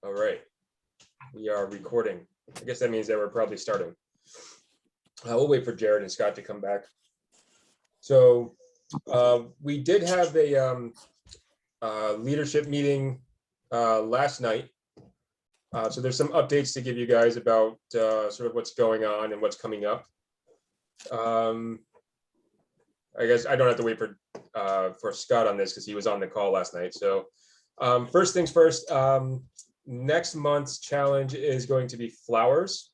All right, we are recording. I guess that means that we're probably starting. We'll wait for Jared and Scott to come back. So we did have a leadership meeting last night. So there's some updates to give you guys about sort of what's going on and what's coming up. I guess I don't have to wait for Scott on this because he was on the call last night. So first things first, next month's challenge is going to be flowers.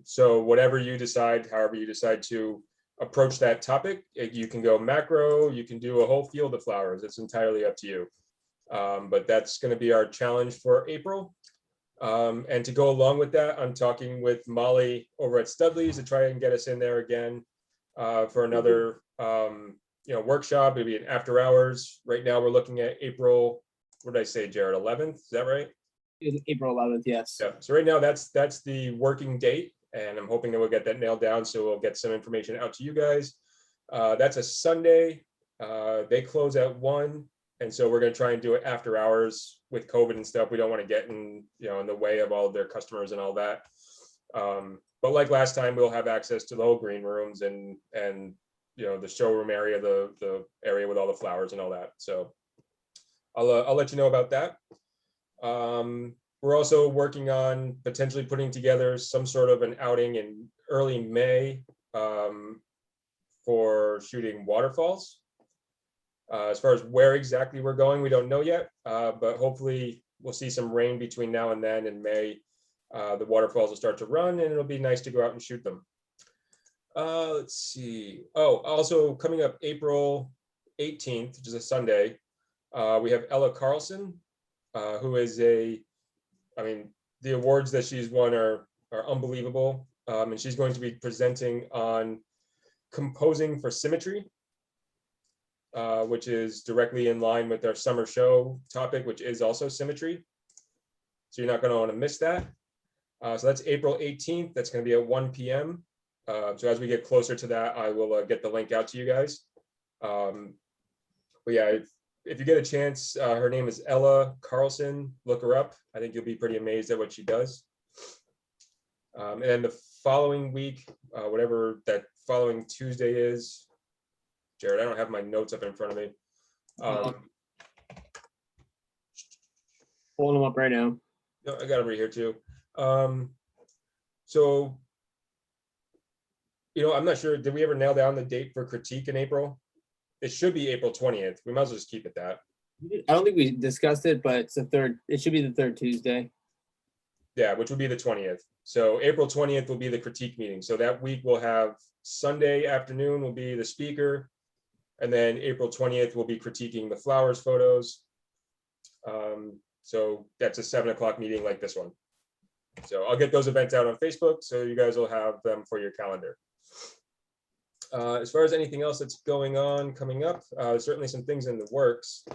So whatever you decide, however you decide to approach that topic, you can go macro, you can do a whole field of flowers. It's entirely up to you. But that's going to be our challenge for April. And to go along with that, I'm talking with Molly over at Studley's to try and get us in there again for another workshop. Maybe an after hours. Right now we're looking at April, what did I say, Jared, 11th? Is that right? April 11th, yes. Yeah. So right now that's the working date, and I'm hoping that we'll get that nailed down. So we'll get some information out to you guys. That's a Sunday. They close at 1, and so we're going to try and do it after hours. With COVID and stuff, we don't want to get in the way of all of their customers and all that. But like last time, we'll have access to the whole green rooms and the showroom area, the area with all the flowers and all that. So I'll let you know about that. We're also working on potentially putting together some sort of an outing in early May for shooting waterfalls. As far as where exactly we're going, we don't know yet, but hopefully we'll see some rain between now and then. In May, the waterfalls will start to run, and it'll be nice to go out and shoot them. Let's see. Oh, also coming up April 18th, which is a Sunday, we have Ella Carlson, who is the awards that she's won are unbelievable. And she's going to be presenting on composing for symmetry, which is directly in line with our summer show topic, which is also symmetry. So you're not going to want to miss that. So that's April 18th. That's going to be at 1 p.m. So as we get closer to that, I will get the link out to you guys. But yeah, if you get a chance, her name is Ella Carlson. Look her up. I think you'll be pretty amazed at what she does. And then the following week, whatever that following Tuesday is, Jared, I don't have my notes up in front of me. Pulling them up right now. No, I got them right here too. So, I'm not sure. Did we ever nail down the date for critique in April? It should be April 20th. We might as well just keep it that. I don't think we discussed it, but it's the third. It should be the third Tuesday. Yeah, which would be the 20th. So April 20th will be the critique meeting. So that week we'll have Sunday afternoon will be the speaker. And then April 20th, we'll be critiquing the flowers photos. So that's a 7 o'clock meeting like this one. So I'll get those events out on Facebook, so you guys will have them for your calendar. As far as anything else that's going on coming up, certainly some things in the works.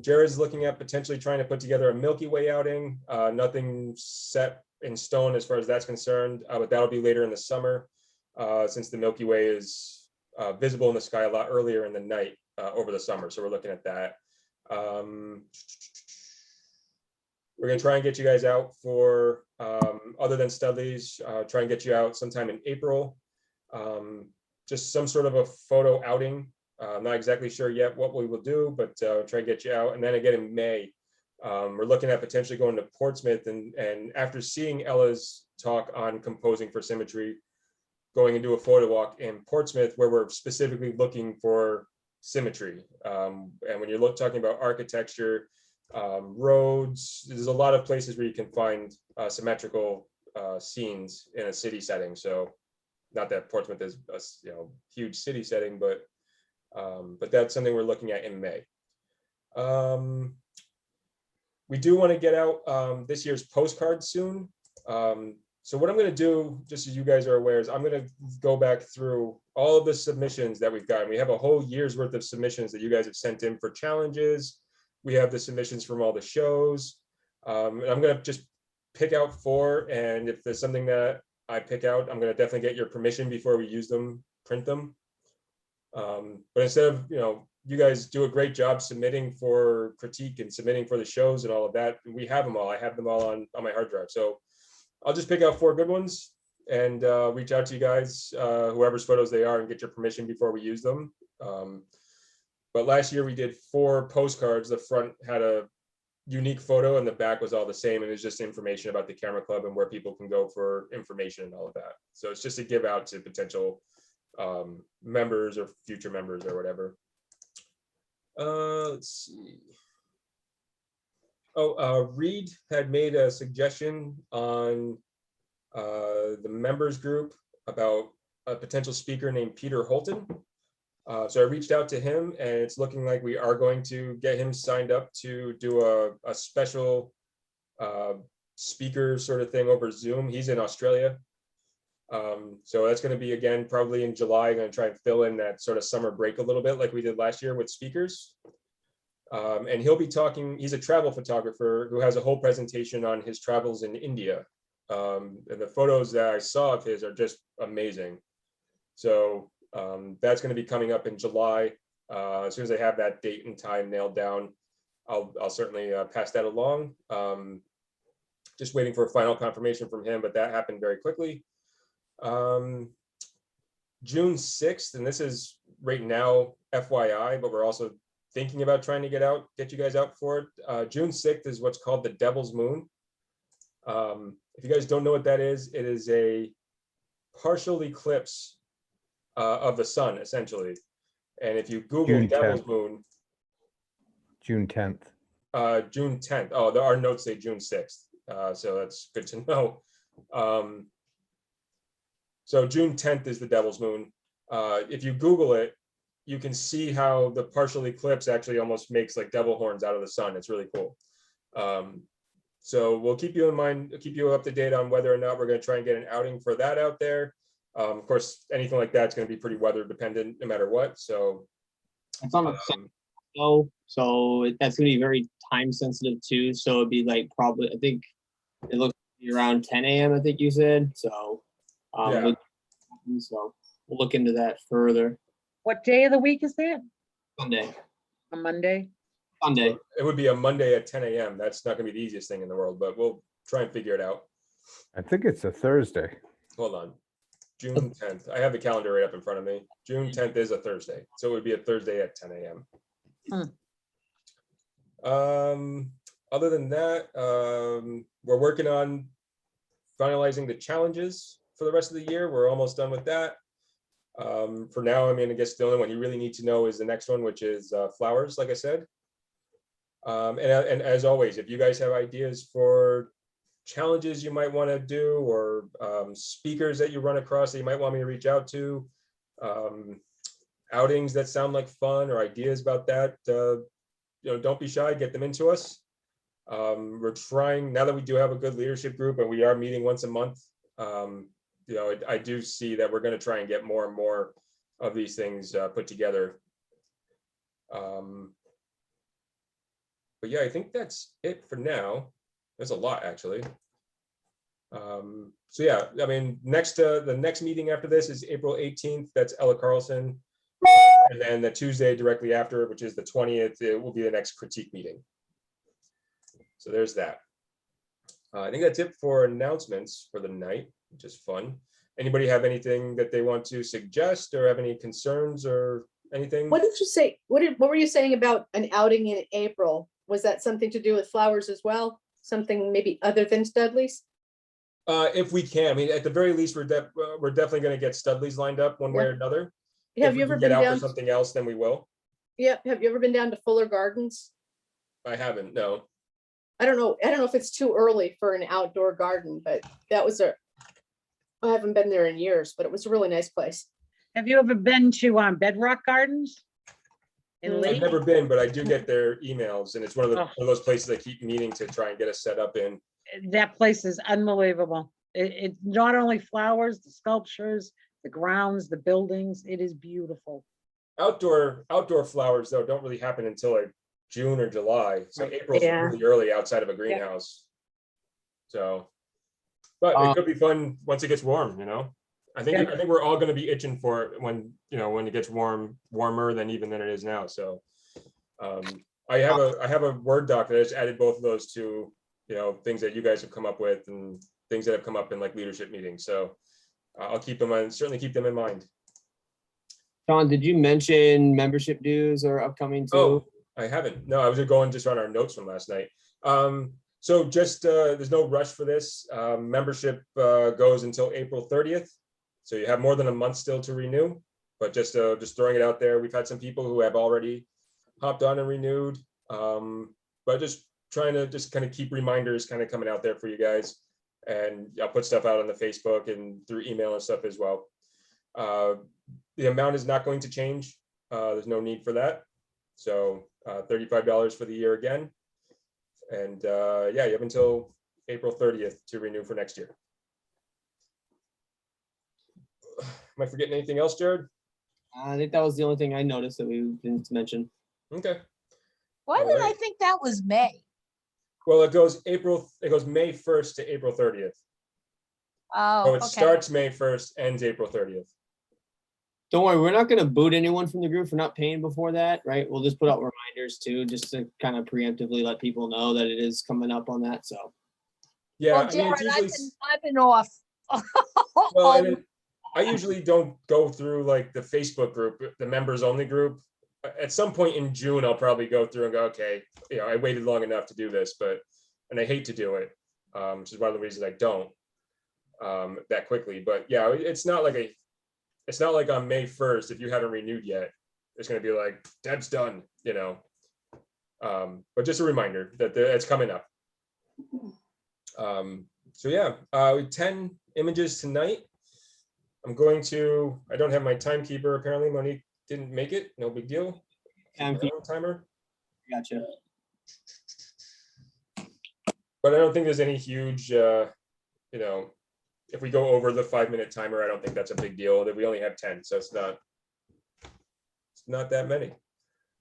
Jared's looking at potentially trying to put together a Milky Way outing. Nothing set in stone as far as that's concerned, but that'll be later in the summer, since the Milky Way is visible in the sky a lot earlier in the night over the summer. So we're looking at that. We're going to try and get you guys out for, other than Studley's, try and get you out sometime in April. Just some sort of a photo outing. I'm not exactly sure yet what we will do, but try and get you out. And then again in May, we're looking at potentially going to Portsmouth. And after seeing Ella's talk on composing for symmetry, going and do a photo walk in Portsmouth where we're specifically looking for symmetry. And when you're talking about architecture, roads, there's a lot of places where you can find symmetrical scenes in a city setting. So not that Portsmouth is a huge city setting, but that's something we're looking at in May. We do want to get out this year's postcard soon. So what I'm going to do, just so you guys are aware, is I'm going to go back through all of the submissions that we've gotten. We have a whole year's worth of submissions that you guys have sent in for challenges. We have the submissions from all the shows. And I'm going to just pick out 4. And if there's something that I pick out, I'm going to definitely get your permission before we use them, print them. But instead of, you guys do a great job submitting for critique and submitting for the shows and all of that. We have them all. I have them all on my hard drive. So I'll just pick out 4 good ones and reach out to you guys, whoever's photos they are, and get your permission before we use them. But last year we did 4 postcards. The front had a unique photo and the back was all the same. And it's just information about the camera club and where people can go for information and all of that. So it's just a give out to potential members or future members or whatever. Let's see. Reed had made a suggestion on the members group about a potential speaker named Peter Holton. So I reached out to him, and it's looking like we are going to get him signed up to do a special speaker sort of thing over Zoom. He's in Australia. So that's going to be, again, probably in July. I'm going to try and fill in that sort of summer break a little bit like we did last year with speakers. And he'll be talking, he's a travel photographer who has a whole presentation on his travels in India. And the photos that I saw of his are just amazing. So that's going to be coming up in July. As soon as I have that date and time nailed down, I'll certainly pass that along. Just waiting for a final confirmation from him, but that happened very quickly. June 6th, and this is right now FYI, but we're also thinking about trying to get you guys out for it. June 6th is what's called the Devil's Moon. If you guys don't know what that is, it is a partial eclipse of the sun, essentially. And if you Google June Devil's 10th. Moon. June 10th. June 10th. Oh, there are notes say June 6th. So that's good to know. So June 10th is the Devil's Moon. If you Google it, you can see how the partial eclipse actually almost makes like devil horns out of the sun. It's really cool. So we'll keep you in mind, keep you up to date on whether or not we're going to try and get an outing for that out there. Of course, anything like that's going to be pretty weather dependent no matter what. So It's on the so that's gonna be very time sensitive too. So it'd be like probably, I think it looks to be around 10 a.m. I think you said. So yeah. So we'll look into that further. What day of the week is that? Sunday. A Monday? Sunday. It would be a Monday at 10 a.m. That's not going to be the easiest thing in the world, but we'll try and figure it out. I think it's a Thursday. Hold on. June 10th. I have the calendar right up in front of me. June 10th is a Thursday. So it would be a Thursday at 10 a.m. Other than that, we're working on finalizing the challenges for the rest of the year. We're almost done with that. For now, I mean, I guess the only one you really need to know is the next one, which is flowers, like I said. And as always, if you guys have ideas for challenges you might want to do, or speakers that you run across that you might want me to reach out to, outings that sound like fun, or ideas about that, don't be shy, get them into us. We're trying, now that we do have a good leadership group and we are meeting once a month, I do see that we're going to try and get more and more of these things put together. But yeah, I think that's it for now. There's a lot, actually. So yeah, I mean, the next meeting after this is April 18th. That's Ella Carlson. And then the Tuesday directly after, which is the 20th, it will be the next critique meeting. So there's that. I think that's it for announcements for the night, which is fun. Anybody have anything that they want to suggest or have any concerns or anything? What did you say? What were you saying about an outing in April? Was that something to do with flowers as well? Something maybe other than Studley's? If we can, I mean, at the very least, we're definitely going to get Studley's lined up one way or another. Have you ever been out down for something else, then we will. Yeah. Have you ever been down to Fuller Gardens? I haven't, no. I don't know if it's too early for an outdoor garden, but that was I haven't been there in years, but it was a really nice place. Have you ever been to Bedrock Gardens? In Mm. I've Lee? never been, but I do get their emails, and it's one of those places I keep meaning to try and get us set up in. That place is unbelievable. It's not only flowers, the sculptures, the grounds, the buildings. It is beautiful. Outdoor flowers, though, don't really happen until like June or July. So April's Yeah. really early outside of a greenhouse. So, but it could be fun once it gets warm, I think Yeah. I think we're all going to be itching for it when when it gets warmer than even than it is now. So I have a Word doc that I just added both of those to things that you guys have come up with and things that have come up in like leadership meetings. So I'll keep them on, certainly keep them in mind. Sean, did you mention membership dues are upcoming too? Oh, I haven't. No, I was going just on our notes from last night. So just there's no rush for this. Membership goes until April 30th. So you have more than a month still to renew, but just throwing it out there. We've had some people who have already hopped on and renewed, but just trying to just kind of keep reminders kind of coming out there for you guys. And I'll put stuff out on the Facebook and through email and stuff as well. The amount is not going to change. There's no need for that. So $35 for the year again. And yeah, you have until April 30th to renew for next year. Am I forgetting anything else, Jared? I think that was the only thing I noticed that we didn't mention. Okay. Why All did I right. think that was May? Well, it goes May 1st to April 30th. Oh, So it okay. starts May 1st, ends April 30th. Don't worry, we're not going to boot anyone from the group for not paying before that, right? We'll just put out reminders too, just to kind of preemptively let people know that it is coming up on that. So Yeah, Well, I mean, Jared, it's usually I've been off. well, and I usually don't go through like the Facebook group, the members only group. At some point in June, I'll probably go through and go, okay, I waited long enough to do this, and I hate to do it, which is one of the reasons I don't that quickly. But yeah, it's not like on May 1st, if you haven't renewed yet, it's going to be like, Deb's done, but just a reminder that it's coming up. So yeah, 10 images tonight. I don't have my timekeeper. Apparently Monique didn't make it. No big deal. Keep my own timer. gotcha. But I don't think there's any huge, if we go over the 5-minute timer, I don't think that's a big deal. That we only have 10, so it's not that many.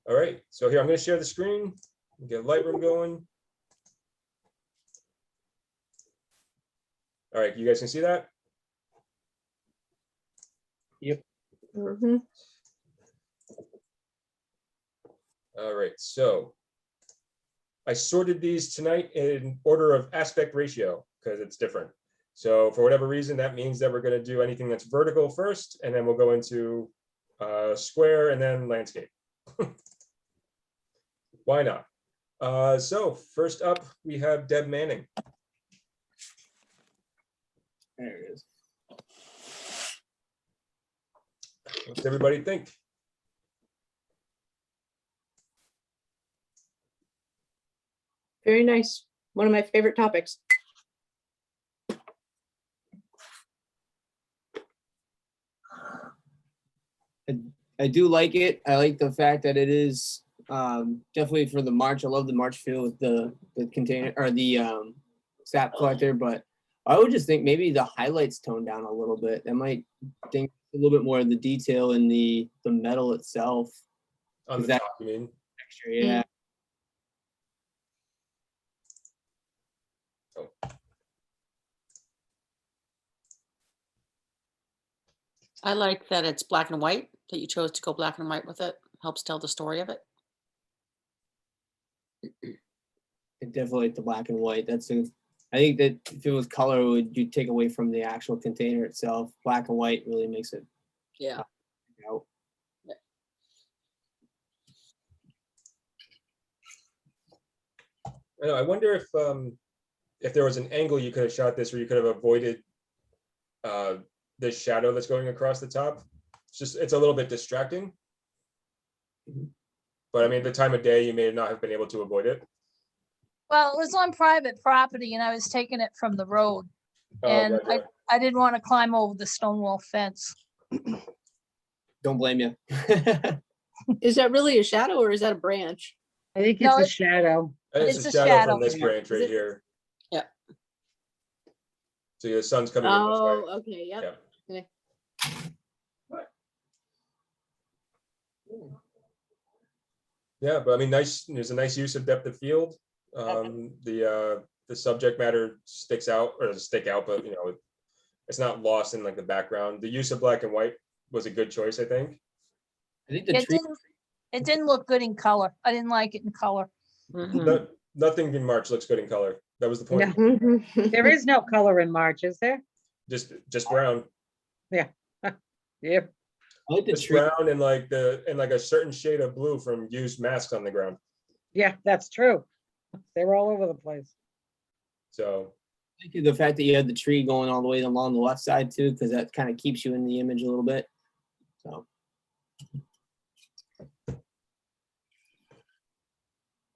All right, so here I'm going to share the screen, get Lightroom going. All right, you guys can see that? Mhm. All right, so I sorted these tonight in order of aspect ratio because it's different. So for whatever reason, that means that we're going to do anything that's vertical first, and then we'll go into square and then landscape. Why not? So first up, we have Deb Manning. There it is. What's everybody think? Very nice. One of my favorite topics. I do like it. I like the fact that it is definitely for the March. I love the March feel with the container or the sap collector, but I would just think maybe the highlights toned down a little bit. I might think a little bit more of the detail in the metal itself. On Is the that- top, you mean? Texture, yeah. I like that it's black and white, that you chose to go black and white with it. Helps tell the story of it. I definitely like the black and white. I think that if it was color, you take away from the actual container itself. Black and white really makes it Yeah. out. I know. I wonder if there was an angle you could have shot this where you could have avoided this shadow that's going across the top. It's a little bit distracting. But I mean, the time of day, you may not have been able to avoid it. Well, it was on private property and I was taking it from the road. Oh, And gotcha. I didn't want to climb over the stone wall fence. Don't blame you. Is that really a shadow or is that a branch? I think No, it's a it's- shadow. And it's It's a a shadow shadow. from this Yeah. branch right Is it- here. Yeah. So the sun's coming in this way. Oh, okay, yep. Yeah. Yeah, but I mean, there's a nice use of depth of field. The subject matter sticks out, or doesn't stick out, but it's not lost in like the background. The use of black and white was a good choice, I think. I think the It tree, didn't look good in color. I didn't like it in color. No, nothing in March looks good in color. That was the point. No. Mhm. There is no color in March, is there? Just brown. Yep. I like the Just tree. brown and like a certain shade of blue from used masks on the ground. Yeah, that's true. They were all over the place. So I like the fact that you had the tree going all the way along the left side too, because that kind of keeps you in the image a little bit. So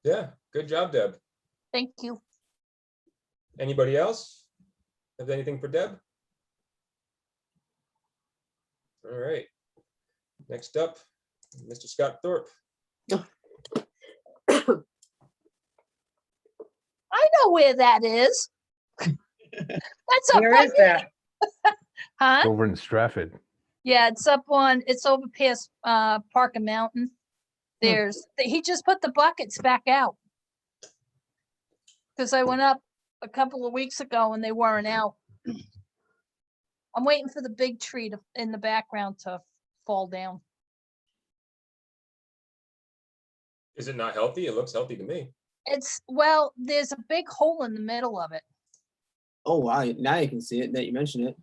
yeah, good job, Deb. Thank you. Anybody else have anything for Deb? All right. Next up, Mr. Scott Thorpe. I know where that is. That's up Where on, is that? huh? Over in Stratford. Yeah, it's over past Parker Mountain. He just put the buckets back out. Because I went up a couple of weeks ago and they weren't out. I'm waiting for the big tree in the background to fall down. Is it not healthy? It looks healthy to me. Well, there's a big hole in the middle of it. oh wow, now you can see it that you mentioned it.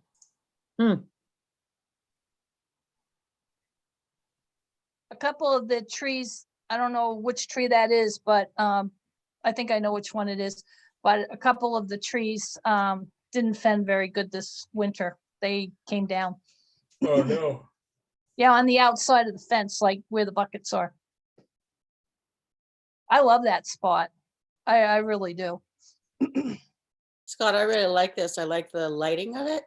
A couple of the trees, I don't know which tree that is, but I think I know which one it is. But a couple of the trees didn't fend very good this winter. They came down. Oh no. Yeah, on the outside of the fence, like where the buckets are. I love that spot. I really do. Scott, I really like this. I like the lighting of it.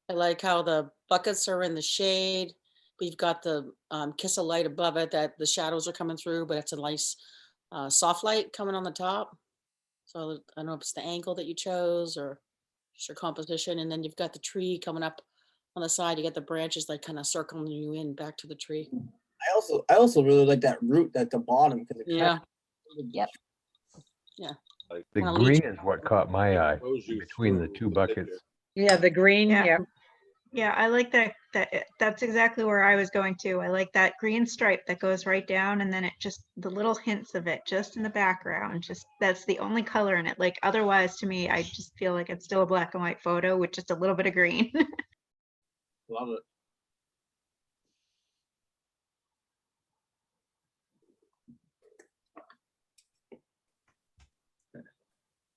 I like how the buckets are in the shade. We've got the kiss of light above it that the shadows are coming through, but it's a nice soft light coming on the top. So I don't know if it's the angle that you chose or just your composition. And then you've got the tree coming up on the side. You got the branches like kind of circling you in back to the tree. I also really like that root at the bottom because Yeah. Yep. The Wanna leach- green is what caught my eye between the two buckets. Yeah, the green, Yeah. yeah. Yeah, I like that. That's exactly where I was going to. I like that green stripe that goes right down, and then it just the little hints of it just in the background. Just that's the only color in it. Like otherwise, to me, I just feel like it's still a black and white photo with just a little bit of green. Love it.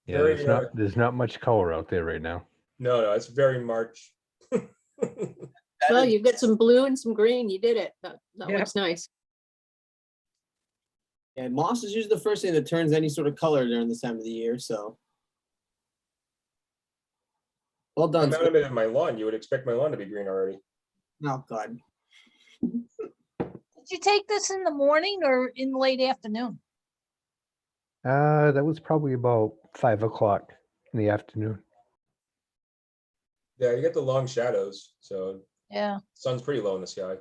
Yeah, Very, there's not much color out there right now. No, it's very March. Well, you've got some blue and some green. You did it. That Yep. looks nice. Yeah, moss is usually the first thing that turns any sort of color during this time of the year. So well I'm done. out of it in my lawn. You would expect my lawn to be green already. Oh God. Did you take this in the morning or in late afternoon? That was probably about 5 o'clock in the afternoon. Yeah, you get the long shadows, so Yeah. sun's pretty low in the sky.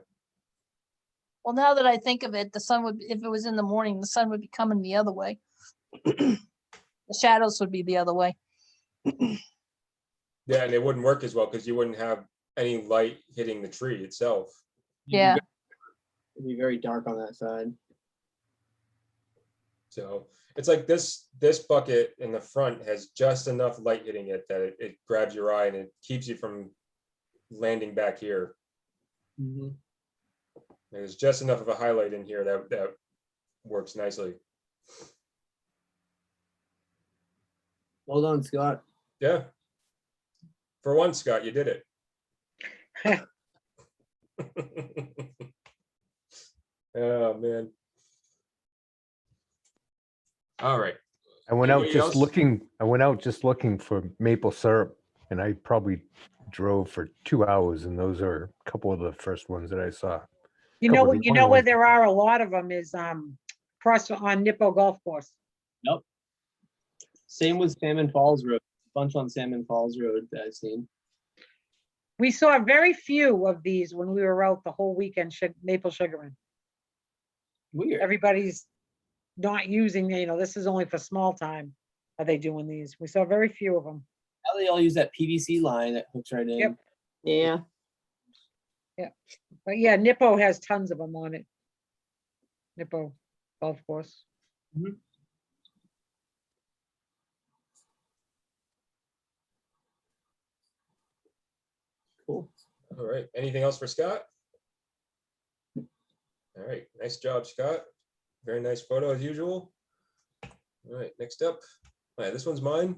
Well, now that I think of it, the sun would, if it was in the morning, the sun would be coming the other way. The shadows would be the other way. Yeah, and it wouldn't work as well because you wouldn't have any light hitting the tree itself. Yeah. It'd be very dark on that side. So it's like this bucket in the front has just enough light hitting it that it grabs your eye and it keeps you from landing back here. Mhm. There's just enough of a highlight in here that works nicely. Well done, Scott. Yeah. For once, Scott, you did it. Oh man. All right. I went out Anybody just else? looking. I went out just looking for maple syrup, and I probably drove for 2 hours, and those are a couple of the first ones that I saw. You Couple know, of the you only know where ones- there are a lot of them is across on Nippo Golf Course. Same with Salmon Falls Road. Bunch on Salmon Falls Road that I've seen. We saw very few of these when we were out the whole weekend, maple sugaring. Weird. Everybody's not using, this is only for small time. Are they doing these? We saw very few of them. Now they all use that PVC line that hooks right in. Yep. Yeah. But yeah, Nippo has tons of them on it. Nippo golf course. Cool. All right, anything else for Scott? All right, nice job, Scott. Very nice photo as usual. All right, next up. All right, this one's mine.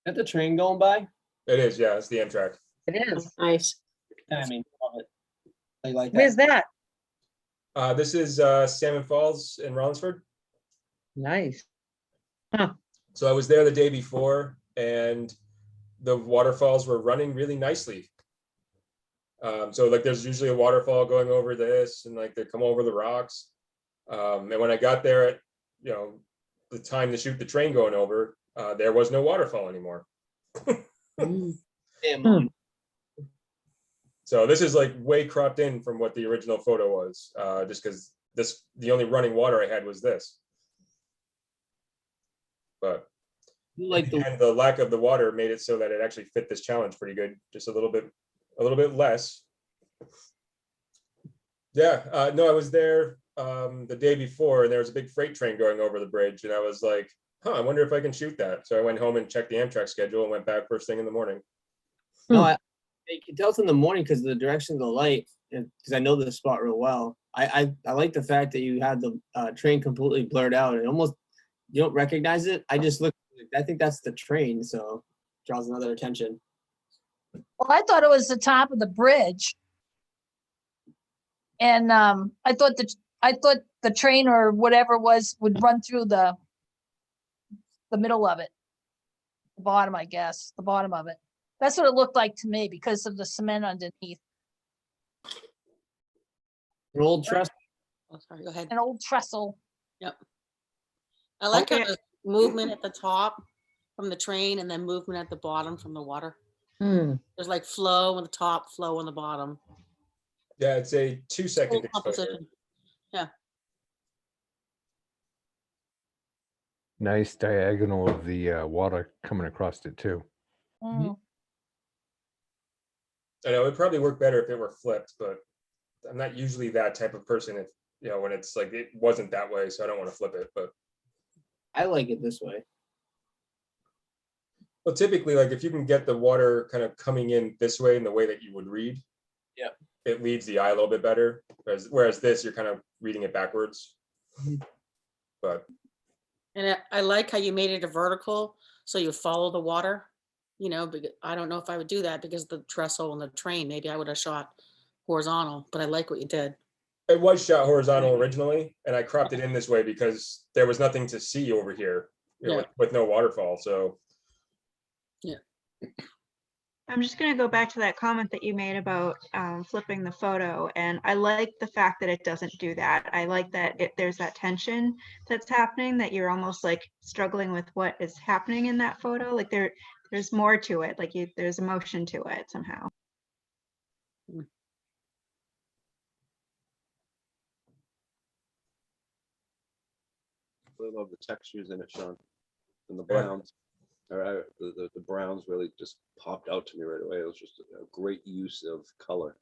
Got the train going by? It is, yeah, it's the Amtrak. It is. Nice. I mean, love it. I like Where's that. that? This is Salmon Falls in Rollinsford. Nice. So I was there the day before and the waterfalls were running really nicely. So like there's usually a waterfall going over this and like they come over the rocks. And when I got there at, you know, the time to shoot the train going over, there was no waterfall anymore. Damn, Hmm. So this is like way cropped in from what the original photo was, just because the only running water I had was this. But like and the lack of the water made it so that it actually fit this challenge pretty good, just a little bit less. Yeah, no, I was there the day before and there was a big freight train going over the bridge and I was like, huh, I wonder if I can shoot that. So I went home and checked the Amtrak schedule and went back first thing in the morning. No, I can tell it's in the morning because the direction of the light, because I know the spot real well. I like the fact that you had the train completely blurred out and almost you don't recognize it. I just look, I think that's the train, so draws another attention. Well, I thought it was the top of the bridge. And I thought the train or whatever it was would run through the middle of it. The bottom, I guess, the bottom of it. That's what it looked like to me because of the cement underneath. An old trust. Oh, sorry, go ahead. An old trestle. Yep. I like how Okay. the movement at the top from the train and then movement at the bottom from the water. Hmm. There's like flow on the top, flow on the bottom. Yeah, it's a 2-second Cool exposure. composition. Yeah. Nice diagonal of the water coming across it too. Mm. I know it would probably work better if it were flipped, but I'm not usually that type of person if, you know, when it's like, it wasn't that way, so I don't want to flip it, but. I like it this way. Well, typically, like if you can get the water kind of coming in this way in the way that you would read. Yeah. It leads the eye a little bit better, whereas this, you're kind of reading it backwards. But. And I like how you made it a vertical, so you follow the water, you know, but I don't know if I would do that because the trestle and the train, maybe I would have shot horizontal, but I like what you did. It was shot horizontal originally, and I cropped it in this way because there was nothing to see over here, you know, Yeah. with no waterfall, so. Yeah. I'm just gonna go back to that comment that you made about flipping the photo, and I like the fact that it doesn't do that. I like that there's that tension that's happening, that you're almost like struggling with what is happening in that photo. Like there's more to it, like there's emotion to it somehow. I love the textures in it, Sean, and the Yeah. browns. The browns really just popped out to me right away. It was just a great use of color.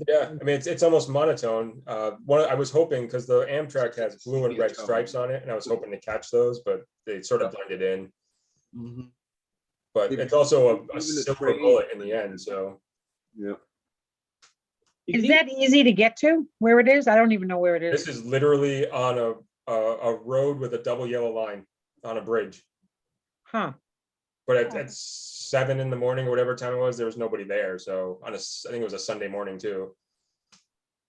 Yeah, I mean, it's almost monotone. I was hoping, because the Amtrak has blue and red stripes on it, and I was hoping to catch those, but they sort of blended in. But it's also Even a the silver train- bullet in the end, so. Yeah. Is that easy to get to where it is? I don't even know where it This is. is literally on a road with a double yellow line on a bridge. Huh. But at 7 in the morning or whatever time it was, there was nobody there. So I think it was a Sunday morning too.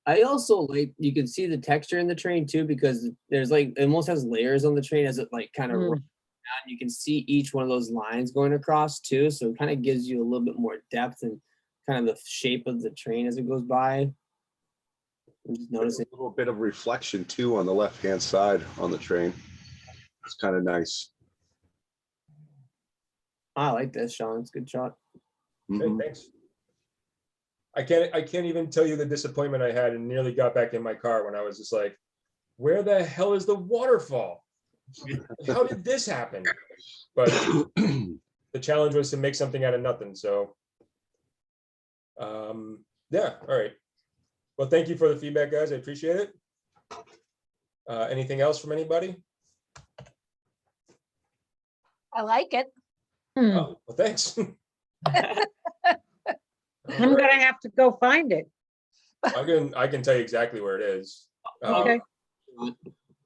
I also like, you can see the texture in the train too, because there's like, it almost has layers on the train as it like kind of Mm. runs down. You can see each one of those lines going across too. So it kind of gives you a little bit more depth and kind of the shape of the train as it goes by. I'm just noticing. A little bit of reflection too on the left-hand side on the train. It's kind of nice. I like this, Sean. It's a good shot. Okay, Mhm. thanks. I can't even tell you the disappointment I had and nearly got back in my car when I was just like, where the hell is the waterfall? how did this happen? But the challenge was to make something out of nothing. So, yeah, all right. Well, thank you for the feedback, guys. I appreciate it. Anything else from anybody? I like it. Oh, well, thanks. I'm gonna have to go find it. I can tell you exactly where it is. Okay.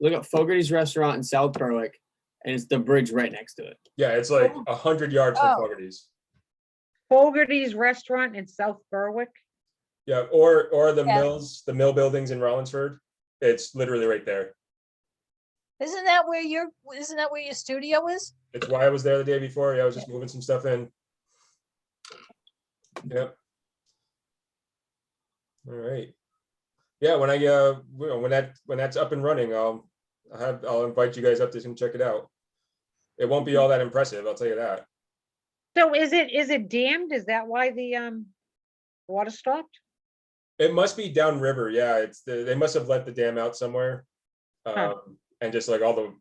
Look at Fogarty's restaurant in South Berwick, and it's the bridge right next to it. Yeah, it's like 100 yards from Oh. Fogarty's. Fogarty's Restaurant in South Berwick. Yeah, or the Yeah. mills, the mill buildings in Rollinsford. It's literally right there. Isn't that where your studio is? It's why I was there the day before. Yeah, I was just moving some stuff in. Yep. All right. Yeah, when when that's up and running, I'll invite you guys up to come check it out. It won't be all that impressive, I'll tell you that. So is it dammed? Is that why the water stopped? It must be downriver. Yeah, they must have let the dam out somewhere. Huh. And just like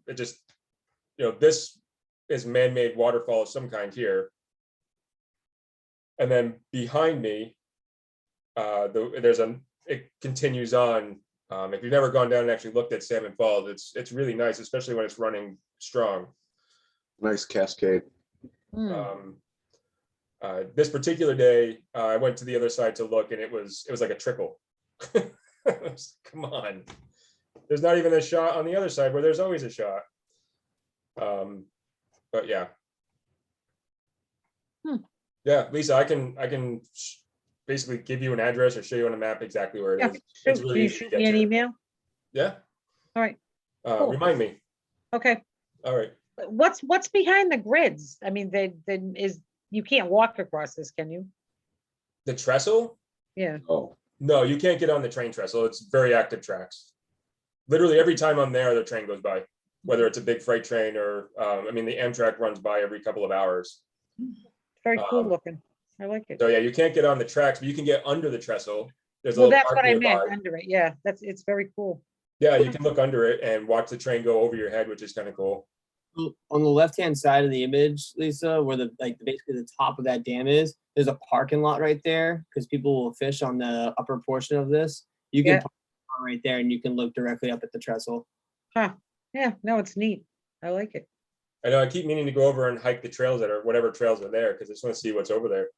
this is man-made waterfall of some kind here. And then behind me, it continues on. If you've never gone down and actually looked at Salmon Falls, it's really nice, especially when it's running strong. Nice cascade. This particular day, I went to the other side to look, and it was like a trickle. Come on, there's not even a shot on the other side where there's always a shot. But yeah. Yeah, Lisa, I can basically give you an address or show you on a map exactly where it is. It's Can really you easy to shoot get me an to. email? Yeah. All right. Cool. Remind me. Okay. All right. What's behind the grids? I mean, you can't walk across this, can you? The trestle? Yeah. Oh, No, you can't get on the train trestle. It's very active tracks. Literally every time I'm there, the train goes by, whether it's a big freight train or, the Amtrak runs by every couple of hours. Very cool Um, looking. I like it. So yeah, you can't get on the tracks, but you can get under the trestle. There's a Well, little that's park what I meant, nearby. under it. Yeah, it's very cool. Yeah, you can look under it and watch the train go over your head, which is kind of cool. On the left-hand side of the image, Lisa, where basically the top of that dam is, there's a parking lot right there because people will fish on the upper portion of this. You can Yeah. park right there and you can look directly up at the trestle. Huh. Yeah, no, it's neat. I like it. I know I keep meaning to go over and hike the trails whatever trails are there, because I just want to see what's over there.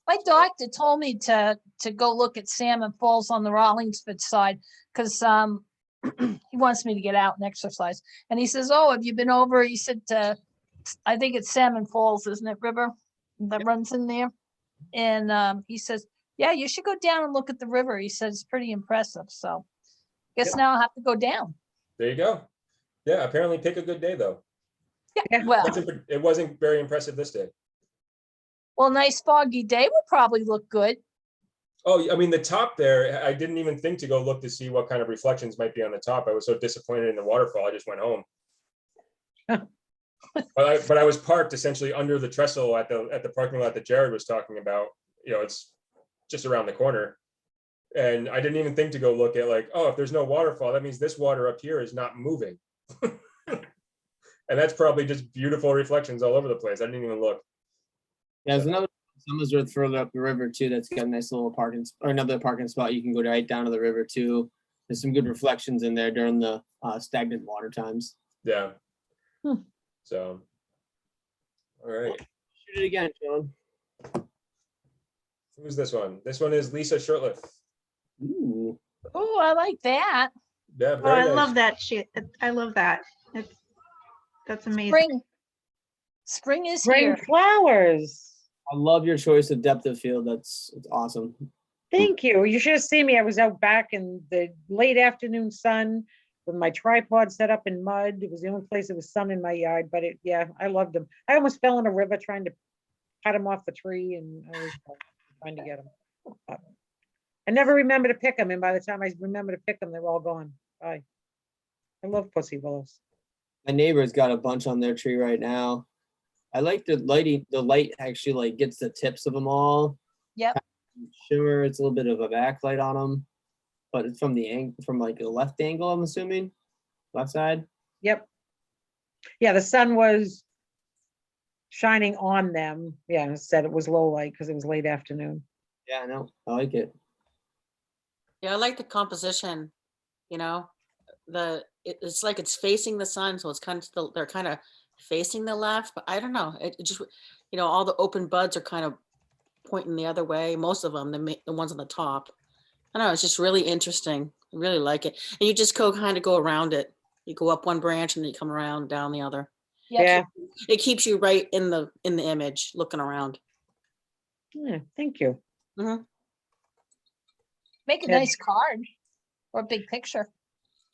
My doctor told me to go look at Salmon Falls on the Rollinsford side because he wants me to get out and exercise. And he says, "Oh, have you been over?" He said, "I think it's Salmon Falls, isn't it, river that runs in there?" And he says, "Yeah, you should go down and look at the river." He said it's pretty impressive. So, guess Yeah. now I'll have to go down. There you go. Yeah, apparently pick a good day though. Yeah. Well, It wasn't very impressive this day. a nice foggy day would probably look good. Oh, I mean, the top there, I didn't even think to go look to see what kind of reflections might be on the top. I was so disappointed in the waterfall, I just went home. But I was parked essentially under the trestle at the parking lot that Jared was talking about. It's just around the corner. And I didn't even think to go look at if there's no waterfall, that means this water up here is not moving. And that's probably just beautiful reflections all over the place. I didn't even look. Yeah, there's another Somersworth further up the river too. That's got a nice little another parking spot. You can go right down to the river too. There's some good reflections in there during the stagnant water times. Yeah. So, all right. Shoot it again, Sean. Who's this one? This one is Lisa Shirtliff. Ooh. Oh, I like that. Yeah, Oh, very I nice. love that shit. I love that. That's amazing. Spring is Spring here. flowers. I love your choice of depth of field. It's awesome. Thank you. You should have seen me. I was out back in the late afternoon sun with my tripod set up in mud. It was the only place there was sun in my yard, but yeah, I loved them. I almost fell in a river trying to cut them off the tree, and I was trying to get them. I never remember to pick them, and by the time I remember to pick them, they were all gone. Bye. I love pussy willows. My neighbor's got a bunch on their tree right now. I like the lighting. The light actually gets the tips of them all. Yep. Shimmer. It's a little bit of a backlight on them, but it's from the a left angle. I'm assuming left side. Yep. Yeah, the sun was shining on them. Yeah, and it said it was low light because it was late afternoon. Yeah, I know. I like it. Yeah, I like the composition, you know, it's like it's facing the sun, so it's kind of, they're kind of facing the left, but I don't know, it just, you know, all the open buds are kind of pointing the other way, most of them, the ones on the top. I don't know, it's just really interesting. I really like it. And you just kind of go around it. You go up one branch and then you come around down the other. Yep. Yeah. It keeps you right in the image, looking around. Yeah, thank you. Mhm. Make a Yeah. nice card or a big picture.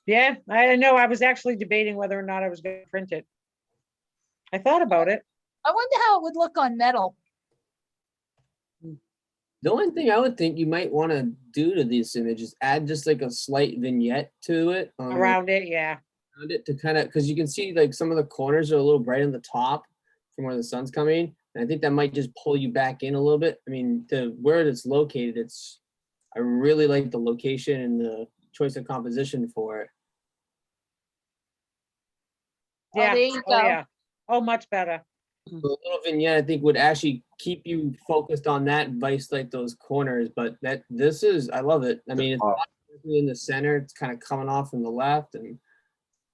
Yeah, I know. I was actually debating whether or not I was going to print it. I thought about it. I wonder how it would look on metal. The only thing I would think you might want to do to these images, add just like a slight vignette to it. Around it, yeah. Around it to kind of, because you can see like some of the corners are a little bright on the top from where the sun's coming. And I think that might just pull you back in a little bit. I mean, where it's located, I really like the location and the choice of composition for it. Oh, Yeah. there you Oh, go. yeah. Oh, much better. The little vignette I think would actually keep you focused on that vice like those corners, but I love it. I mean, it's top. not in the center, it's kind of coming off from the left, and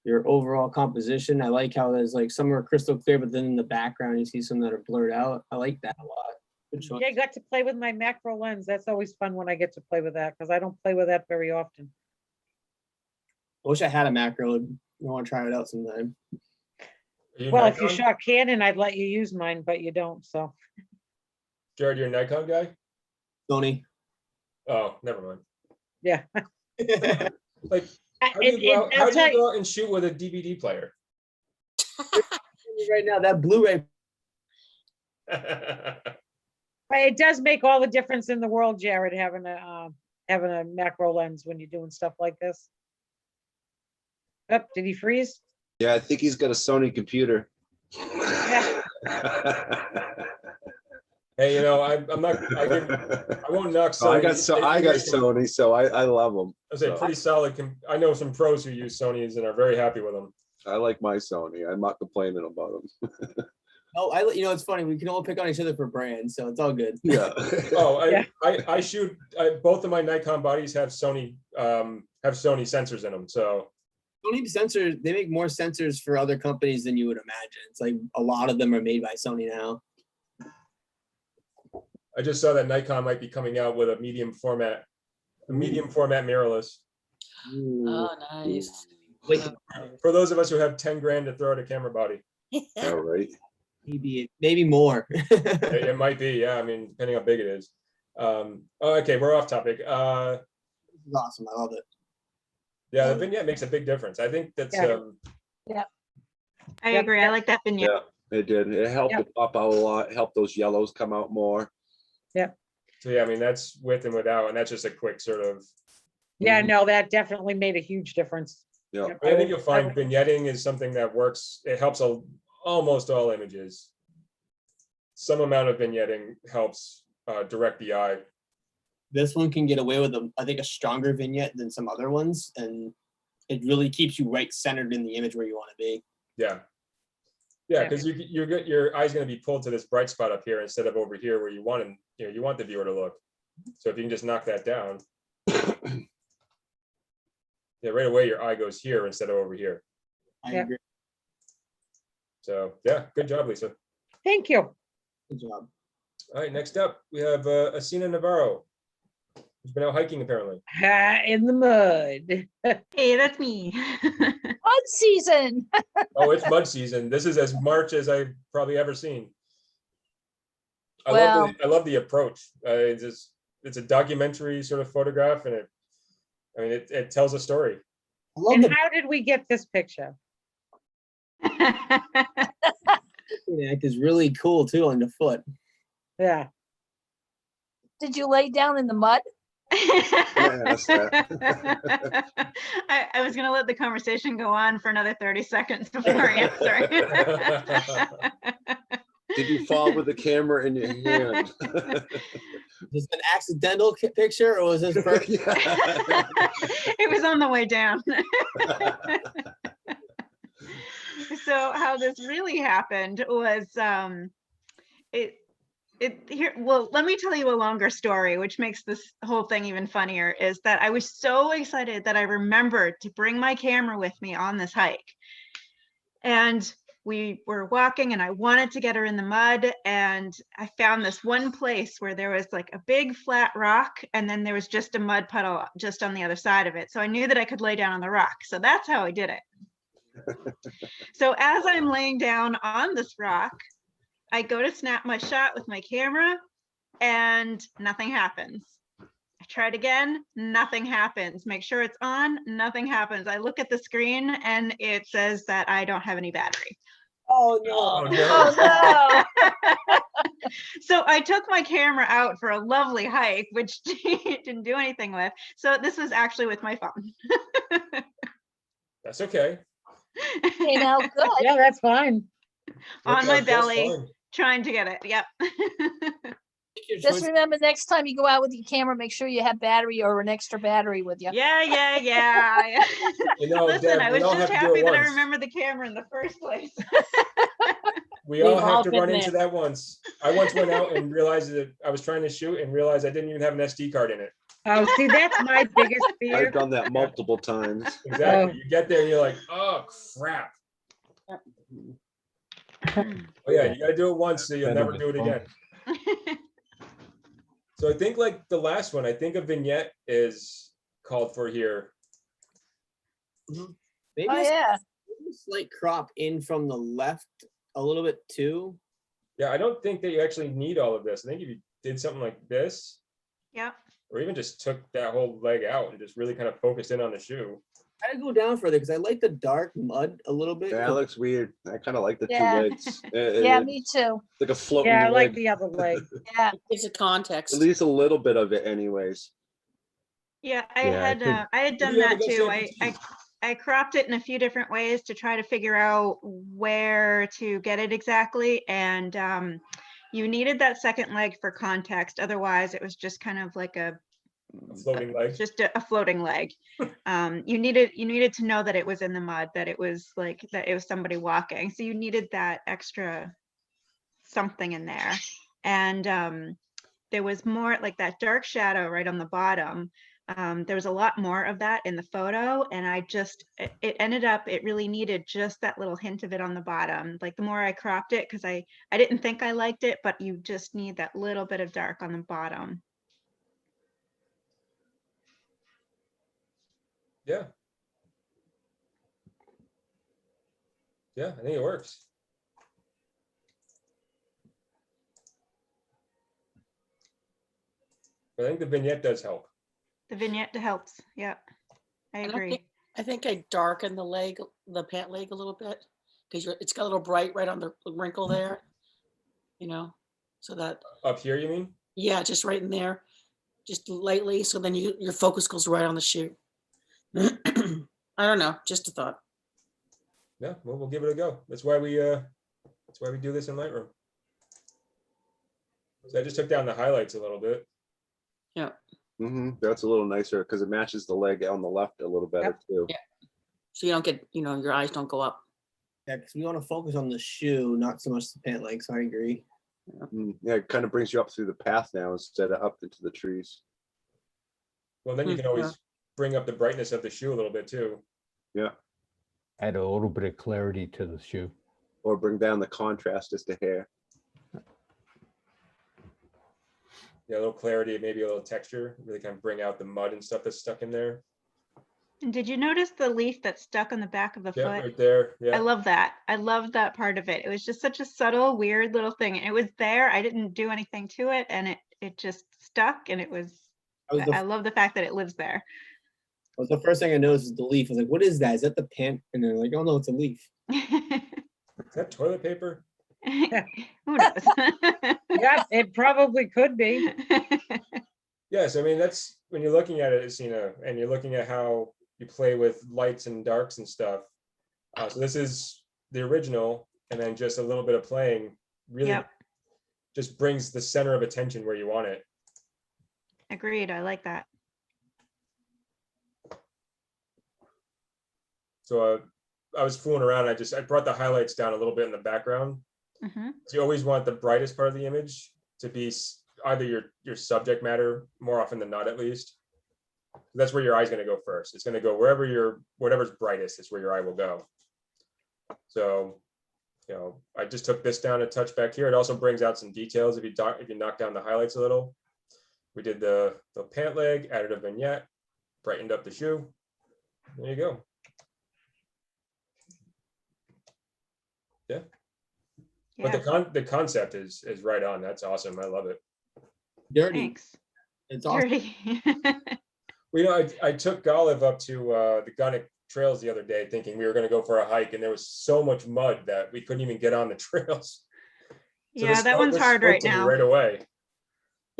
your overall composition. I like how there's like some are crystal clear, but then in the background you see some that are blurred out. I like that a lot. Good choice. Yeah, I got to play with my macro lens. That's always fun when I get to play with that because I don't play with that very often. I wish I had a macro. I want to try it out sometime. Are you Well, if you Nikon? shot Canon, I'd let you use mine, but you don't, so. Jared, you're a Nikon guy? Sony. Oh, never mind. Yeah. Like, how do you go out and shoot with a DVD player? Right now, that Blu-ray. But it does make all the difference in the world, Jared, having a macro lens when you're doing stuff like this. Oh, did he freeze? Yeah, I think he's got a Sony computer. Yeah. Hey, you know, I'm not. I won't knock So I Sony. got Sony, so I love them. I say pretty solid. I know some pros who use Sonys and are very happy with them. I like my Sony. I'm not complaining about them. Oh, it's funny. We can all pick on each other for brands, so it's all good. Yeah. Oh, Yeah. I shoot. Both of my Nikon bodies have Sony sensors in them. So Sony sensors, they make more sensors for other companies than you would imagine. It's like a lot of them are made by Sony now. I just saw that Nikon might be coming out with a medium format mirrorless. Oh, nice. Wait, For those of us who have 10 grand to throw at a camera body, All right. maybe more. it might be. Yeah, I mean, depending how big it is. Okay, we're off topic. This is awesome. I love it. Yeah, the vignette makes a big difference. I think that's Yeah. I Yep, agree. yep. I like that vignette. Yeah, it did. It helped it pop out a lot, helped those yellows come out more. so. Yeah, I mean, that's with and without, and that's just a quick sort of. Yeah, no, that definitely made a huge difference. Yeah. Yep. I think you'll find vignetting is something that works. It helps almost all images. Some amount of vignetting helps direct the eye. This one can get away with I think a stronger vignette than some other ones, and it really keeps you right centered in the image where you want to be. Yeah. Yeah, because your eye's going to be pulled to this bright spot up here instead of over here where you want him, you want the viewer to look. So if you can just knock that down, yeah, right away your eye goes here instead of over here. I Yeah. agree. So yeah, good job, Lisa. Thank you. Good job. All right, next up we have Asina Navarro, who's been out hiking apparently. In the mud. Hey, that's me. Mud season. Oh, it's mud season. This is as March as I've probably ever seen. I love the approach. It's a documentary sort of photograph, and it tells a story. I love And the how did we get this picture? act is really cool too on the foot. Yeah. Did you lay down in the mud? Yes, I was going to let the conversation go on for another 30 seconds before answering. Did you fall with the camera in your hand? Was this an accidental picture or was this perfect? It was on the way down. so how this really happened was well, let me tell you a longer story, which makes this whole thing even funnier, is that I was so excited that I remembered to bring my camera with me on this hike. And we were walking and I wanted to get her in the mud, and I found this one place where there was like a big flat rock and then there was just a mud puddle just on the other side of it. So I knew that I could lay down on the rock. So that's how I did it. So as I'm laying down on this rock, I go to snap my shot with my camera and nothing happens. I try it again, nothing happens. Make sure it's on, nothing happens. I look at the screen and it says that I don't have any battery. Oh no. Oh, Oh, no. So I took my camera out for a lovely hike, which didn't do anything with. So this was actually with my phone. That's okay. Came out good. Yeah, that's fine. On Worked my out just belly, fine. trying to get it. Yep. Just remember next time you go out with your camera, make sure you have battery or an extra battery with you. Yeah. You know, Listen, Deb, I we was all just have to do happy it that I once. remembered the camera in the first place. We all We've have all to been run into there. that once. I once went out and realized that I was trying to shoot and realized I didn't even have an SD card in it. Oh, see, that's my biggest fear. I've done that multiple times. Exactly. Oh. You get there and you're like, oh crap. Oh yeah, you gotta do it once so you'll Kind of never a do it bump. again. So I think like the last one, I think a vignette is called for here. Maybe Oh, a yeah. slight crop in from the left a little bit too. Yeah, I don't think that you actually need all of this. I think if you did something like this, Yep. or even just took that whole leg out and just really kind of focused in on the shoe. I gotta go down further because I like the dark mud a little bit. That looks weird. I kind of like the Yeah. two legs. Yeah, me too. Like a floating Yeah, I like leg. the other leg. Yeah. Gives it context. At least a little bit of it anyways. Yeah, Yeah, I think- I had done you have a that good too. shape I cropped it in a few different ways to try to figure out where to get it exactly. And you needed that second leg for context. Otherwise, it was just kind of like A floating leg. just a floating leg. You needed to know that it was in the mud, that it was somebody walking. So you needed that extra something in there. And there was more like that dark shadow right on the bottom. There was a lot more of that in the photo, and it ended up, it really needed just that little hint of it on the bottom. Like the more I cropped it, because I didn't think I liked it, but you just need that little bit of dark on the bottom. Yeah. Yeah, I think it works. But I think the vignette does help. The vignette helps. Yeah, I don't agree. I think I darken the leg, the pant leg a little bit, because it's got a little bright right on the wrinkle there, you know, so that, Up here, you mean? yeah, just right in there, just lightly, so then your focus goes right on the shoe. I don't know, just a thought. Yeah, well, we'll give it a go. That's why we do this in Lightroom. So I just took down the highlights a little bit. Yeah. That's a little nicer because it matches the leg on the left a little better too. Yeah. So you don't get, your eyes don't go up. Yeah, because we want to focus on the shoe, not so much the pant leg. So I agree. Yeah, it kind of brings you up through the path now instead of up into the trees. Well, then you can always bring up the brightness of the shoe a little bit too. Yeah. Add a little bit of clarity to the shoe. Or bring down the contrast as to hair. Yeah, a little clarity, maybe a little texture, really kind of bring out the mud and stuff that's stuck in there. And did you notice the leaf that's stuck on the back of the Yeah, foot? right there. I Yeah. love that. I love that part of it. It was just such a subtle, weird little thing. It was there. I didn't do anything to it, and it just stuck. And it was. I love the fact that it lives there. Was the first thing I noticed was the leaf. I was like, "What is that? Is that the pant?" And they're like, "Oh no, it's a leaf." Is that toilet paper? Who knows? Yeah, it probably could be. Yes, I mean, that's when you're looking at it, and you're looking at how you play with lights and darks and stuff. So this is the original, and then just a little bit of playing really just brings the center of attention where you want it. Agreed. I like that. So I was fooling around. I brought the highlights down a little bit in the background. Mhm. So you always want the brightest part of the image to be either your subject matter, more often than not, at least. That's where your eye's going to go first. It's going to go wherever whatever's brightest is where your eye will go. So, I just took this down a touch back here. It also brings out some details if you knock down the highlights a little. We did the pant leg, added a vignette, brightened up the shoe. There you go. Yeah. But the concept is right on. That's awesome. I love it. Dirty. Thanks. It's awesome. Dirty. Well, I took Olive up to the Gunnock trails the other day thinking we were going to go for a hike, and there was so much mud that we couldn't even get on the trails. So Yeah, that one's hard spoke right to me now. right away.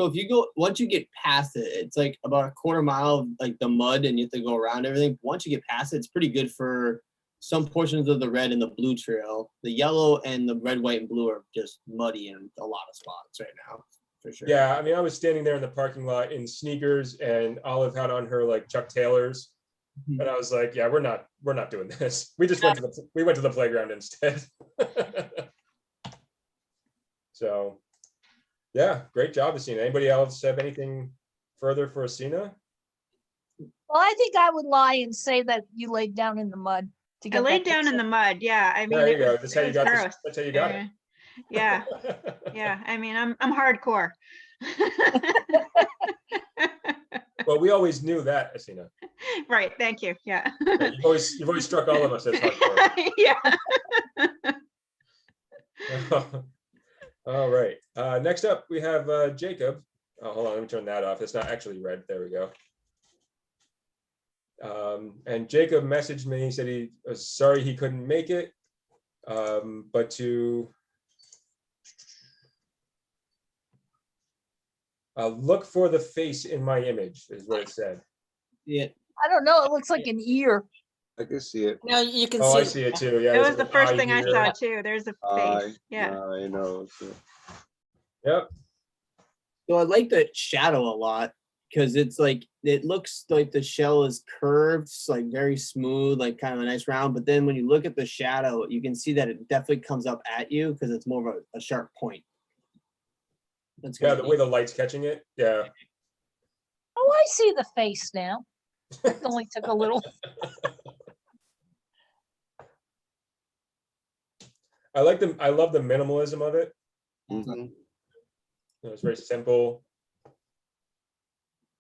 So if you go, once you get past it, it's like about a quarter mile of like the mud and you have to go around everything. Once you get past it, it's pretty good for some portions of the red and the blue trail. The yellow and the red, white, and blue are just muddy in a lot of spots right now, for sure. Yeah, I mean, I was standing there in the parking lot in sneakers, and Olive had on her like Chuck Taylors, Mhm. and I was like, "Yeah, we're not doing this. We just went to the playground instead." So, yeah, great job, Asina. Anybody else have anything further for Asina? Well, I think I would lie and say that you laid down in the mud to I get laid that down in picture. the mud. Yeah, I mean, There you it go. was, That's how it you was got this. gross. That's how you got it. Yeah, yeah. I mean, I'm hardcore. Well, we always knew that, Asina. Right. Thank you. Yeah. Yeah, you've always struck all of us as hardcore. Yeah. All right. Next up, we have Jacob. Oh, hold on, let me turn that off. It's not actually red. There we go. And Jacob messaged me. He said he was sorry he couldn't make it, but to look for the face in my image is what it said. Yeah. I don't know. It looks like an ear. I can see it. No, you can Oh, see. I see it too. Yeah, That there's was a the first eye thing I here. saw too. There's a face. Yeah. I know. Yep. So I like the shadow a lot because it's like, it looks like the shell is curved, like very smooth, like kind of a nice round. But then when you look at the shadow, you can see that it definitely comes up at you because it's more of a sharp point. That's Yeah, kinda the way neat. the light's catching it. Yeah. Oh, I see the face now. It only took a little. I love the minimalism of it. Mhm. It's very simple.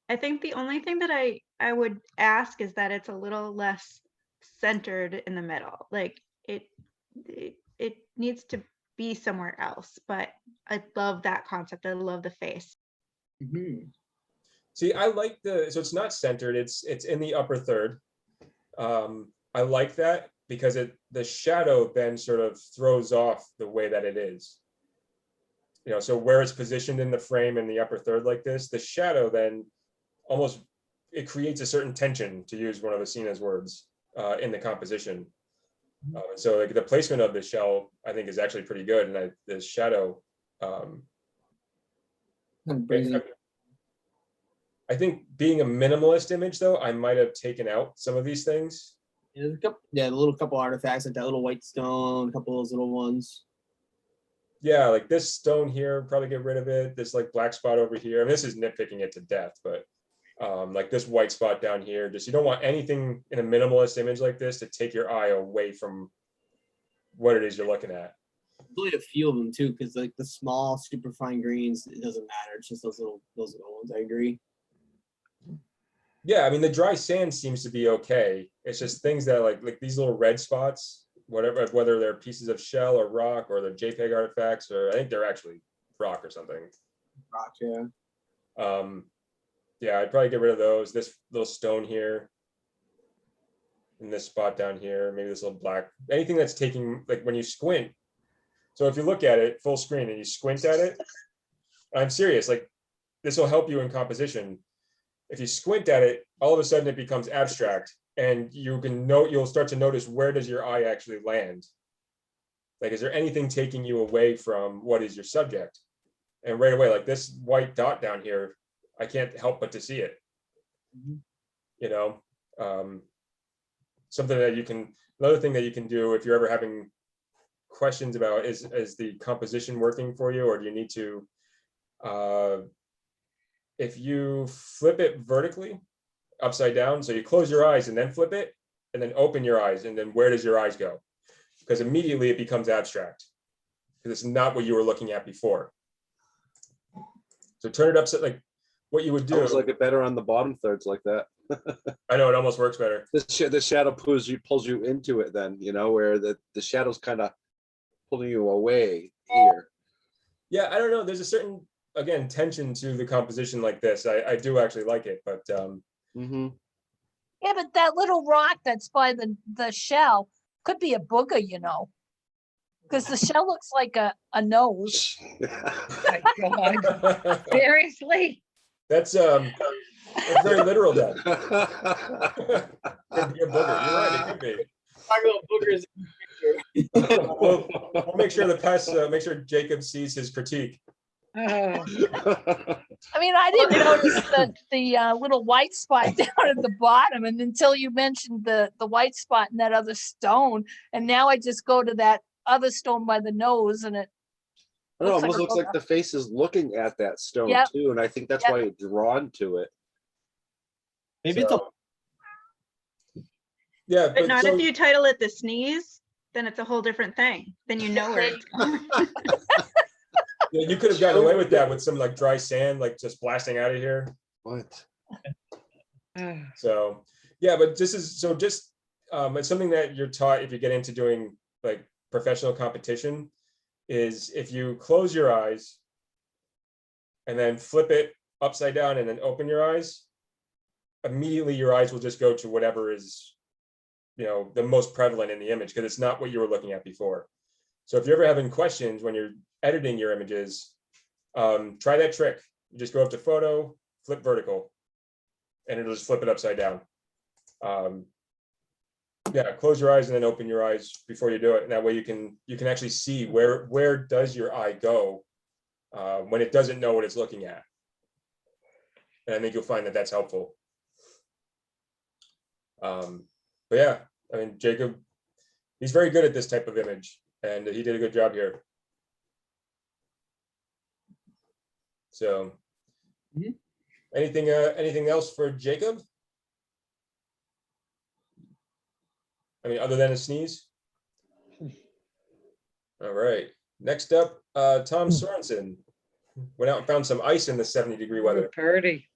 I think the only thing that I would ask is that it's a little less centered in the middle. Like it needs to be somewhere else, but I love that concept. I love the face. Mhm. See, I like so it's not centered, it's in the upper third. I like that because the shadow then sort of throws off the way that it is. So where it's positioned in the frame in the upper third like this, the shadow then almost, it creates a certain tension, to use one of Asina's words, in the composition. So like the placement of the shell, I think, is actually pretty good, and the shadow, Kind of brings it. I think being a minimalist image, though, I might have taken out some of these things. There's a couple, yeah, a little couple artifacts like that little white stone, a couple of those little ones. Yeah, like this stone here, probably get rid of it. This like black spot over here. I mean, this is nitpicking it to death, but like this white spot down here, just you don't want anything in a minimalist image like this to take your eye away from what it is you're looking at. Really a few of them too, because like the small, super fine greens, it doesn't matter. It's just those little ones. I agree. Yeah, I mean, the dry sand seems to be okay. It's just things that like these little red spots, whatever, whether they're pieces of shell or rock or they're JPEG artifacts, or I think they're actually rock or something. Rock, yeah. Yeah, I'd probably get rid of those. This little stone here, and this spot down here, maybe this little black, anything that's taking, like when you squint. So if you look at it full screen and you squint at it, I'm serious, like this will help you in composition. If you squint at it, all of a sudden it becomes abstract, and you'll start to notice, where does your eye actually land? Like, is there anything taking you away from what is your subject? And right away, like this white dot down here, I can't help but to see it. Mhm. Something that you can another thing that you can do if you're ever having questions about is the composition working for you, or do you need to, if you flip it vertically upside down, so you close your eyes and then flip it and then open your eyes, and then where does your eyes go? Because immediately it becomes abstract because it's not what you were looking at before. So turn it upside, like what you would I do. always like it better on the bottom thirds like that. I know it almost works better. The shadow pulls you into it then, where the shadow's kind of pulling you away here. Yeah, I don't know. There's a certain, again, tension to the composition like this. I do actually like it, but Mm-hmm. Yeah, but that little rock that's by the shell could be a booger, because the shell looks like a nose. My God, seriously? that's very literal then. Could be a booger. You're right, it could be. Talk about boogers. We'll make sure make sure Jacob sees his critique. Oh, I mean, I didn't notice the little white spot down at the bottom, and until you mentioned the white spot in that other stone, and now I just go to that other stone by the nose, and it It looks almost like a looks like booger. the face is looking at that stone Yep. too, and I think that's Yep. why it's drawn to it. Maybe it's a Yeah, But not so, if you title it The Sneeze, then it's a whole different thing. Then you know where it's going. yeah, you could have gotten away with that with some like dry sand, like just blasting out of here. What? oh. So yeah, but this is so just it's something that you're taught if you get into doing like professional competition, is if you close your eyes and then flip it upside down and then open your eyes, immediately your eyes will just go to whatever is the most prevalent in the image, because it's not what you were looking at before. So if you're ever having questions when you're editing your images, try that trick. You just go up to photo, flip vertical, and it'll just flip it upside down. Yeah, close your eyes and then open your eyes before you do it. And that way you can actually see where does your eye go when it doesn't know what it's looking at. And I think you'll find that that's helpful. But yeah, I mean, Jacob, he's very good at this type of image, and he did a good job here. So, Mhm. anything else for Jacob? I mean, other than a sneeze? All right. Next up, Tom Sorensen went out and found some ice in the 70-degree weather. Pretty.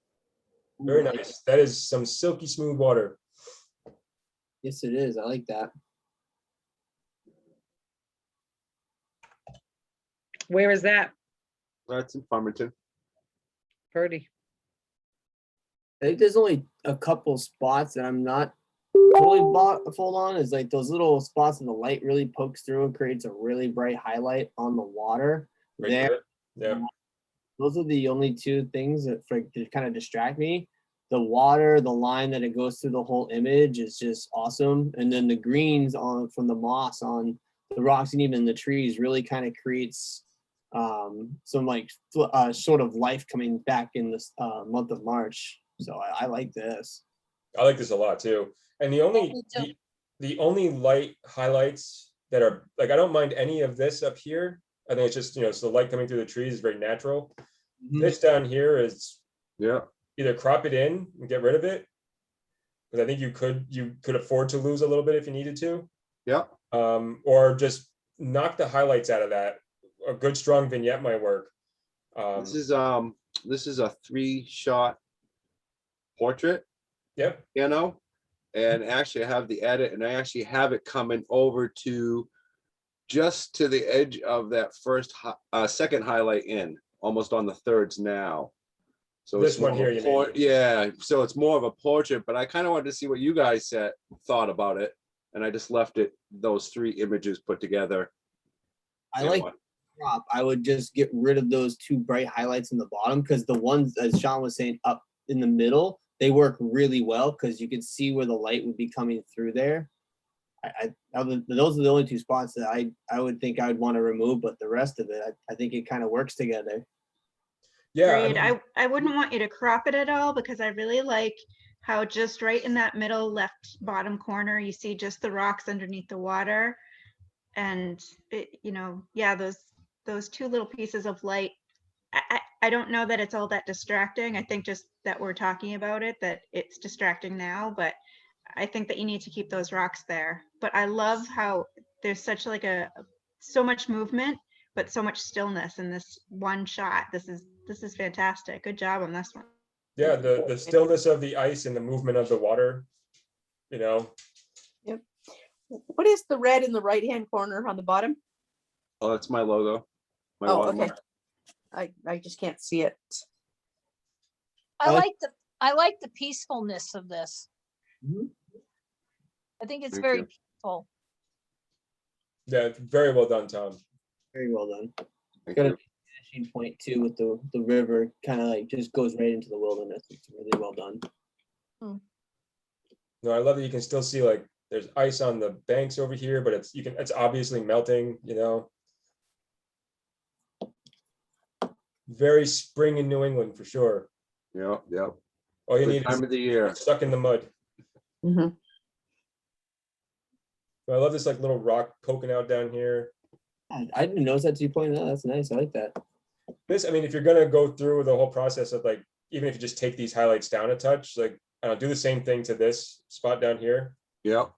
Very nice. That is some silky smooth water. Yes, it is. I like that. Where is that? That's in Farmington. Pretty. I think there's only a couple spots that I'm not totally full on. Is like those little spots that the light really pokes through and creates a really bright highlight on the water. Right There, there. Yeah. those are the only two things that kind of distract me. The water, the line that it goes through the whole image is just awesome. And then the greens from the moss on the rocks and even the trees really kind of creates some like sort of life coming back in this month of March. So I like this. I like this a lot too. And the only light highlights that are like, I don't mind any of this up here. I think it's just, so the light coming through the trees is very natural. Mhm. This down here is Yeah. either crop it in and get rid of it, because I think you could afford to lose a little bit if you needed to. Yeah. Or just knock the highlights out of that. A good strong vignette might work. This is a 3-shot portrait, Yep. and actually I have the edit, and I actually have it coming over to just to the edge of that second highlight in, almost on the thirds now. So This it's more one of a here, you mean? yeah. So it's more of a portrait, but I kind of wanted to see what you guys thought about it, and I just left it those 3 images put together. I like crop. I would just get rid of those 2 bright highlights in the bottom, because the ones, as Sean was saying, up in the middle, they work really well because you can see where the light would be coming through there. Those are the only 2 spots that I would think I would want to remove, but the rest of it, I think it kind of works together. Yeah. Agreed. I wouldn't want you to crop it at all, because I really like how just right in that middle left bottom corner, you see just the rocks underneath the water. And it, yeah, those two little pieces of light. I don't know that it's all that distracting. I think just that we're talking about it, that it's distracting now, but I think that you need to keep those rocks there. But I love how there's such like so much movement, but so much stillness in this one shot. This is fantastic. Good job on this one. Yeah, the stillness of the ice and the movement of the water, you know. Yep. What is the red in the right-hand corner on the bottom? Oh, that's my logo. My Oh, watermark. okay. I just can't see it. I like- like the peacefulness of this. Mhm. I think it's Thank very you. peaceful. Yeah, very well done, Tom. Very well done. Thank Got a you. finishing point too with the river, kind of like just goes right into the wilderness. It's really well done. No, I love that you can still see like there's ice on the banks over here, but it's obviously melting, you know. Very spring in New England for sure. Yep, yep. All you Good need time is of the year. stuck in the mud. Mhm. But I love this like little rock poking out down here. I didn't notice that till you pointed out. That's nice. I like that. This, I mean, if you're gonna go through the whole process of like, even if you just take these highlights down a touch, like do the same thing to this spot down here. Yep.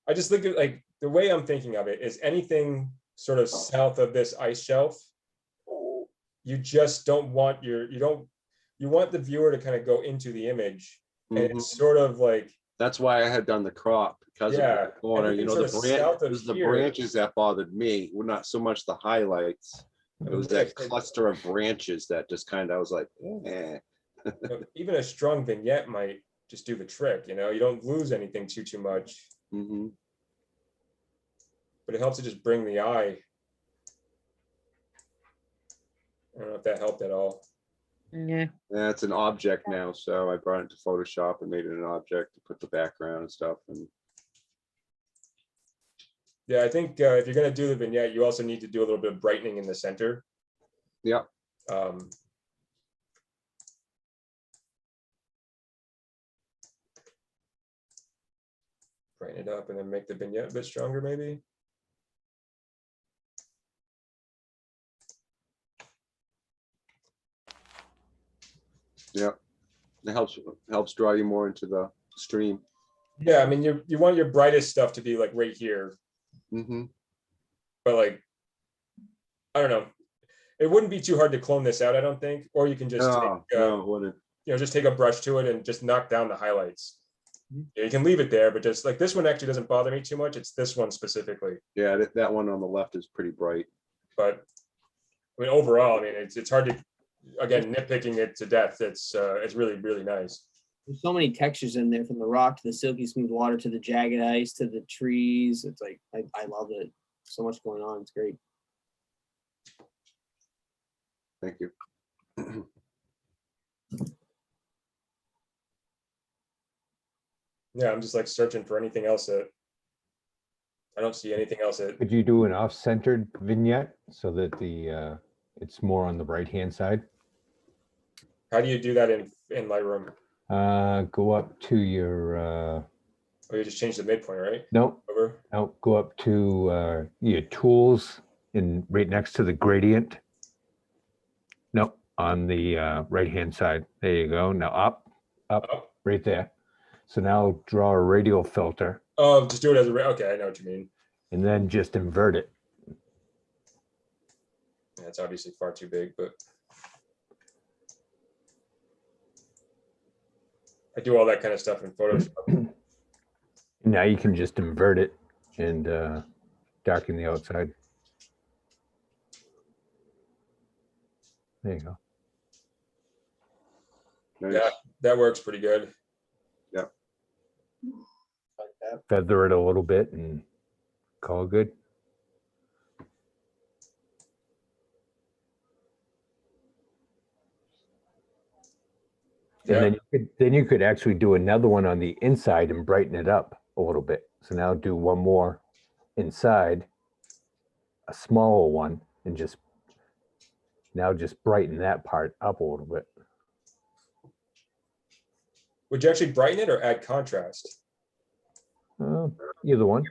I just look at like the way I'm thinking of it is anything sort of south of this ice shelf. You just don't want you want the viewer to kind of go into the image, and Mhm. it's sort of like, That's why I had done the crop because of Yeah, that corner. You anything know, sort the of branch, south it of was the here. branches that bothered me. Well, not so much the highlights. It was that cluster of branches that just kind of, I was like, eh. even a strong vignette might just do the trick, you know. You don't lose anything too much, Mhm. but it helps to just bring the eye. I don't know if that helped at all. Yeah. Yeah, it's an object now, so I brought it to Photoshop and made it an object to put the background and stuff. And Yeah, I think if you're gonna do the vignette, you also need to do a little bit of brightening in the center. yeah, Um, brighten it up and then make the vignette a bit stronger, maybe. yeah, it helps draw you more into the stream. Yeah, I mean, you want your brightest stuff to be like right here, Hmm. but like, I don't know. It wouldn't be too hard to clone this out, I don't think, or you can just take, No, it wouldn't. just take a brush to it and just knock down the highlights. Mhm. Yeah, you can leave it there, but just like this one actually doesn't bother me too much. It's this one specifically, Yeah, that one on the left is pretty bright. but I mean, overall, I mean, it's hard to, again, nitpicking it to death. It's really nice. There's so many textures in there, from the rock to the silky smooth water to the jagged ice to the trees. It's like I love it. So much going on. It's great. Thank you. Yeah, I'm just like searching for anything else that I don't see anything else that. Could you do an off-centered vignette so that it's more on the right-hand side? How do you do that in Lightroom? Go up to your, Oh, you just change the midpoint, right? nope, Over. no, go up to your tools in right next to the gradient. Nope, on the right-hand side. There you go. Now up, Up. right there. So now draw a radial filter Oh, just do it as a. Okay, I know what you mean. and then just invert it. That's obviously far too big, but I do all that kind of stuff in Photoshop. Now you can just invert it and darken the outside. There you go. Nice. Yeah. That works pretty good. Like that. Feather it a little bit and call it good. Yeah. And then you could actually do another one on the inside and brighten it up a little bit. So now do one more inside, a smaller one, and just brighten that part up a little bit. Would you actually brighten it or add contrast? Either one,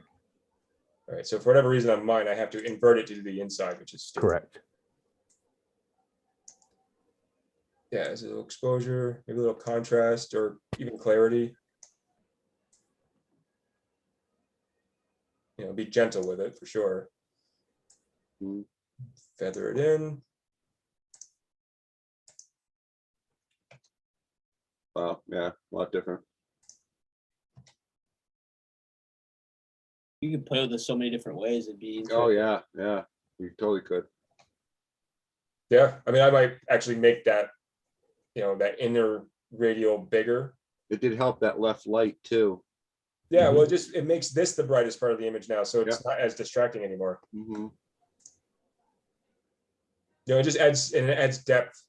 All right, so for whatever reason on mine, I have to invert it to the inside, which is stupid. correct. Yeah, as a little exposure, maybe a little contrast or even clarity. You know, be gentle with it for sure. Mm. Feather it in. Wow, yeah, a lot different. You could play with this so many different ways. It'd be Oh, interesting. yeah, you totally could. Yeah, I mean, I might actually make that, you know, that inner radial bigger. It did help that left light too. Yeah, well, it makes this the brightest part of the image now, so it's Yeah. not as distracting anymore. Mhm. You know, it adds depth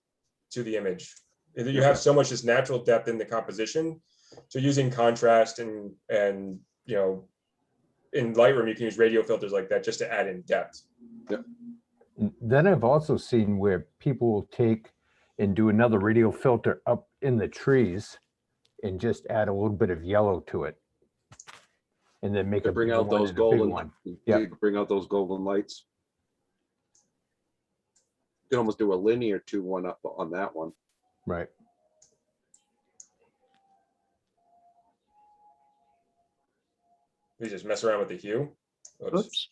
to the image. You Yeah. have so much just natural depth in the composition. So using contrast and you know, in Lightroom, you can use radio filters like that just to add in depth. Then I've also seen where people will take and do another radio filter up in the trees and just add a little bit of yellow to it. And then make To a bring bigger out one those and a big golden, one. you Yeah. bring out those golden lights. You can almost do a linear 2-1 up on that one. Right. We just mess around with the hue. Oops, Oops.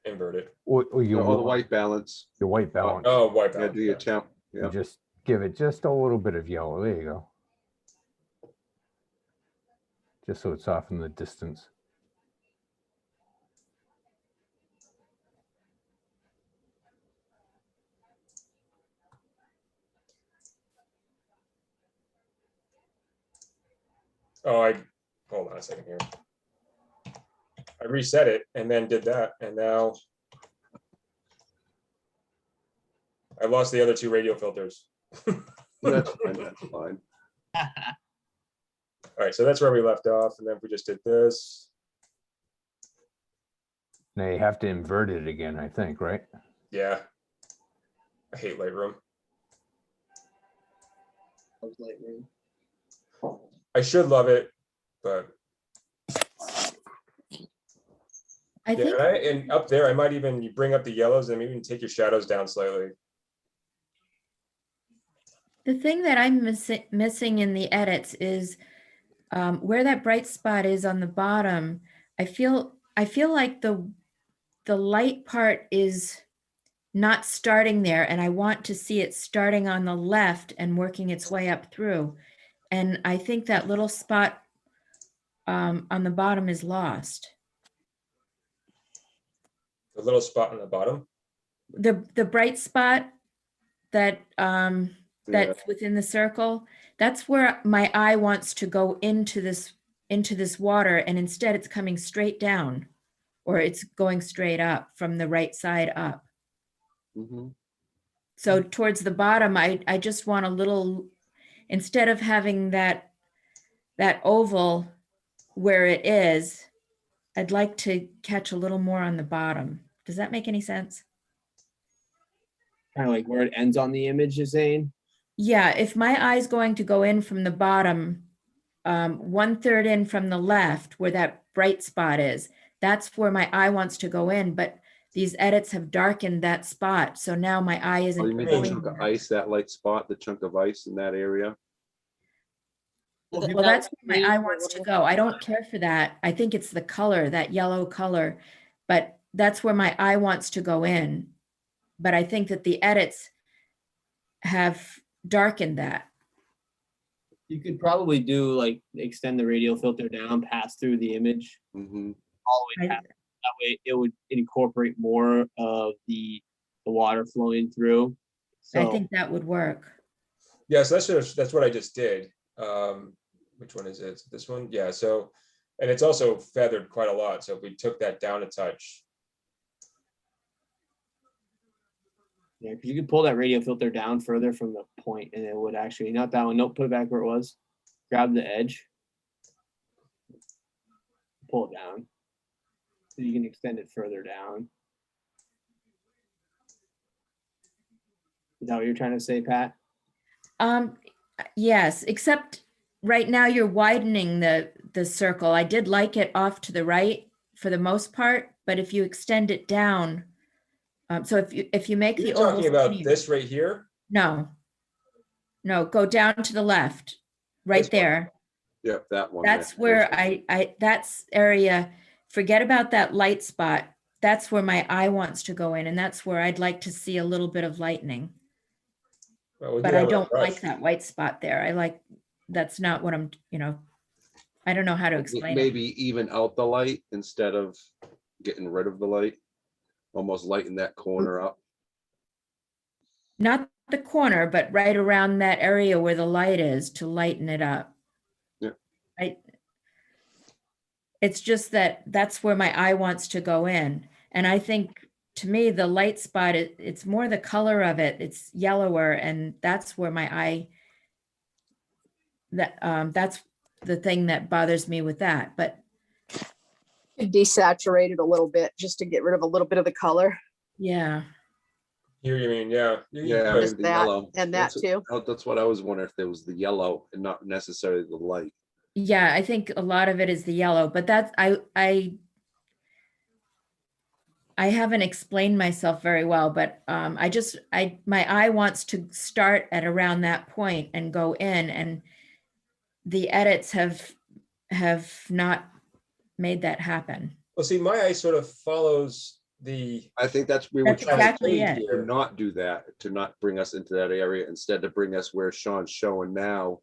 invert it. Or your, Oh, the white balance. your white balance. Oh, wipe Yeah, out. do your temp. Yeah. You just give it just a little bit of yellow. There you go. Just so it's off in the distance. Oh, hold on a second here. I reset it and then did that, and now I lost the other two radio filters. That's fine, that's fine. All right, so that's where we left off, and then if we just did this, Now you have to invert it again, I think, right? yeah. I hate Lightroom. I should love it, but I yeah, think and up there, I might even, you bring up the yellows and maybe even take your shadows down slightly. the thing that I'm missing in the edits is where that bright spot is on the bottom. I feel like the light part is not starting there, and I want to see it starting on the left and working its way up through. And I think that little spot on the bottom is lost. The little spot on the bottom. The bright spot that Yeah. that's within the circle, that's where my eye wants to go into this water, and instead it's coming straight down, or it's going straight up from the right side up. Mhm. So towards the bottom, I just want a little, instead of having that oval where it is, I'd like to catch a little more on the bottom. Does that make any sense? Kind of like where it ends on the image, you're saying? Yeah, if my eye's going to go in from the bottom, 1/3 in from the left where that bright spot is, that's where my eye wants to go in, but these edits have darkened that spot. So now my eye Oh, isn't you mean the going chunk of there. ice, that light spot, the chunk of ice in that area? Well, if you Well, got that's where my eye wants to go. I don't care for that. I think it's the color, that yellow color, but that's where my eye wants to go in. But I think that the edits have darkened that. You could probably do like extend the radial filter down, pass through the image Mhm. all the way I- past. That way it would incorporate more of the water flowing through. I So think that would work. Yeah, so that's what I just did. Which one is it? This one? Yeah, so, and it's also feathered quite a lot. So if we took that down a touch, yeah, because you could pull that radial filter down further from the point, and it would actually, not that one, nope, put it back where it was. Grab the edge. Pull it down. So you can extend it further down. Is that what you're trying to say, Pat? Yes, except right now you're widening the circle. I did like it off to the right for the most part, but if you extend it down, so if you make You're the oval talking about skinnier- this right here? No, no, go down to the left, right This one? there. Yep, that one. there. That's where that's area, forget about that light spot. That's where my eye wants to go in, and that's where I'd like to see a little bit of lightning. Well, we But do I have a don't brush. like that white spot there. That's not what I'm, I don't know how to explain it. Maybe even out the light instead of getting rid of the light. Almost lighten that corner up. Not the corner, but right around that area where the light is to lighten it up. Yeah. It's just that's where my eye wants to go in. And I think to me, the light spot, it's more the color of it. It's yellower, and that's where my eye, that's the thing that bothers me with that. But Desaturate it a little bit just to get rid of a little bit of the color. yeah, Here, you mean, yeah. Yeah, could. Just the that yellow. and that too. That's what I was wondering, if there was the yellow and not necessarily the light. yeah, I think a lot of it is the yellow, but that's, I haven't explained myself very well, but my eye wants to start at around that point and go in, and the edits have not made that happen. Well, see, my eye sort of follows the, I think we were That's trying exactly shade it. here. to not do that, to not bring us into that area, instead to bring us where Sean's showing now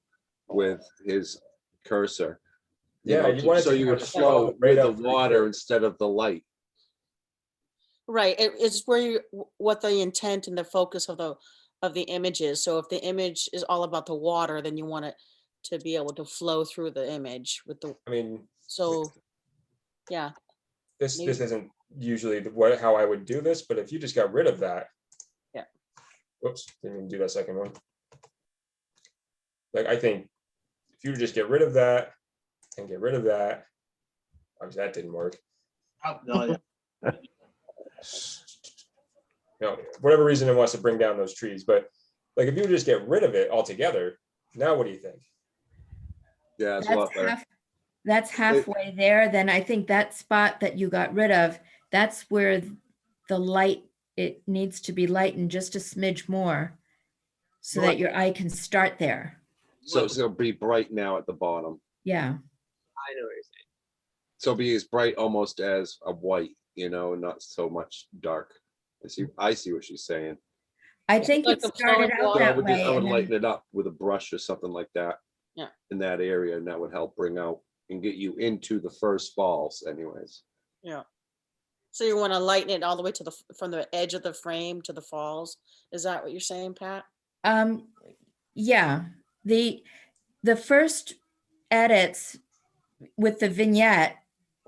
with his cursor. Yeah, you wanted So to you kind would of follow flow right with the up pretty water quick. instead of the light. Right, it's where what the intent and the focus of the image is. So if the image is all about the water, then you want it to be able to flow through the image with the, I mean, so, yeah. this maybe- isn't usually how I would do this, but if you just got rid of that. Yeah. Whoops, didn't even do that second one. Like, I think if you just get rid of that and get rid of that, obviously that didn't work. Oh, no, yeah. Whatever reason it wants to bring down those trees, but like if you just get rid of it altogether, now what do you think? Yeah, it's a lot better. That's halfway there. Then I think that spot that you got rid of, that's where the light, it needs to be lightened just a smidge more so that your eye can start there. So it's gonna be bright now at the bottom. Yeah. I know what you're saying. So be as bright almost as a white, not so much dark. I see what she's saying. I think like it the started flowing out So I that would way. I would and then- lighten it up with a brush or something like that. Yeah. In that area, and that would help bring out and get you into the first falls anyways. Yeah. So you want to lighten it all the way to from the edge of the frame to the falls? Is that what you're saying, Pat? Yeah, the first edits with the vignette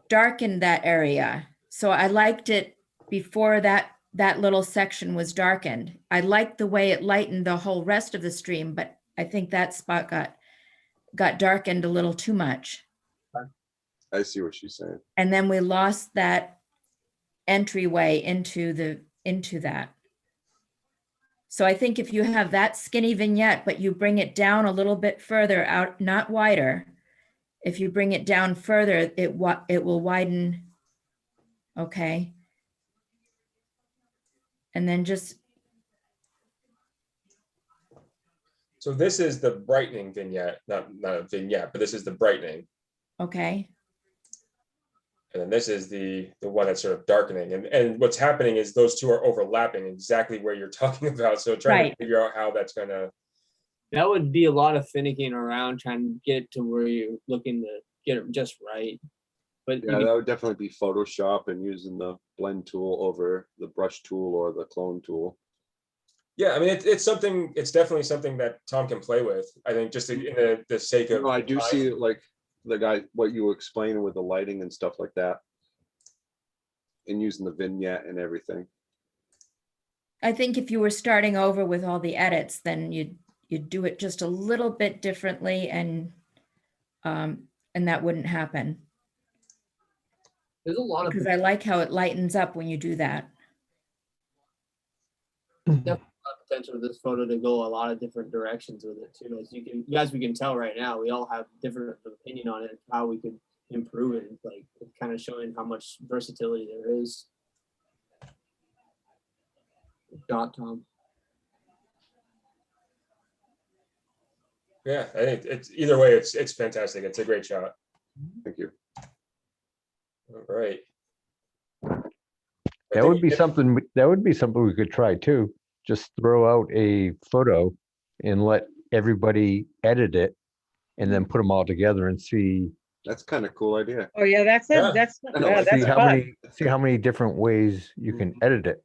darkened that area. So I liked it before that little section was darkened. I liked the way it lightened the whole rest of the stream, but I think that spot got darkened a little too much. I see what she's saying. And then we lost that entryway into that. So I think if you have that skinny vignette, but you bring it down a little bit further out, not wider, if you bring it down further, it will widen. Okay. And then just, So this is the brightening vignette, not a vignette, but this is the brightening. okay. And then this is the one that's sort of darkening. And what's happening is those two are overlapping exactly where you're talking about. So trying Right. to figure out how that's gonna, That would be a lot of finicking around trying to get to where you're looking to get it just right. But Yeah, that would definitely be Photoshop and using the blend tool over the brush tool or the clone tool. yeah, I mean, it's definitely something that Tom can play with. I think just in the sake of. No, I do time. see like the guy, what you were explaining with the lighting and stuff like that. And using the vignette and everything. I think if you were starting over with all the edits, then you'd do it just a little bit differently, and that wouldn't happen. there's a lot of Because I like how it lightens up when you do that. potential of this photo to go a lot of different directions with it too. As we can tell right now, we all have different opinion on it, how we could improve it. It's like it's kind of showing how much versatility there is. Tom. Yeah, I think it's either way, it's fantastic. It's a great shot. Thank you. All right. That would be something we could try too. Just throw out a photo and let everybody edit it and then put them all together and see That's kind of cool idea. Oh, yeah, that's Yeah. it. That's, I yeah, like that's fun. see how many different ways you can edit it.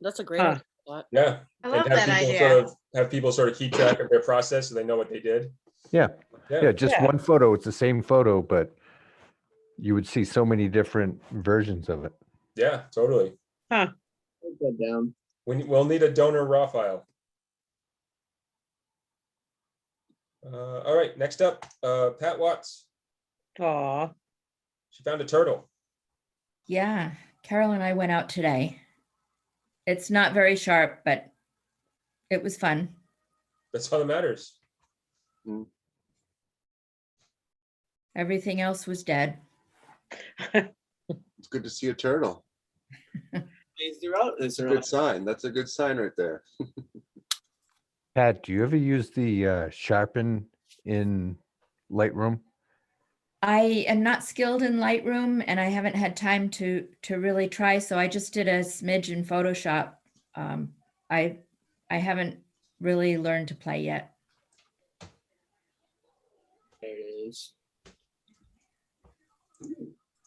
That's a great Huh. idea. Scott. Yeah. I And love have that people idea. sort of have people sort of keep track of their process so they know what they did. Yeah. Yeah. Yeah, just Yeah. one photo. It's the same photo, but you would see so many different versions of it. Yeah, totally. Put that down. We'll need a donor raw file. All right, next up, Pat Watts. Aw, She found a turtle. Yeah, Carol and I went out today. It's not very sharp, but it was fun. That's all that matters. Everything else was dead. It's good to see a turtle. They're out. It's a good sign. That's a good sign right there. Pat, do you ever use the sharpen in Lightroom? I am not skilled in Lightroom and I haven't had time to really try, so I just did a smidge in Photoshop. I haven't really learned to play yet. There it is.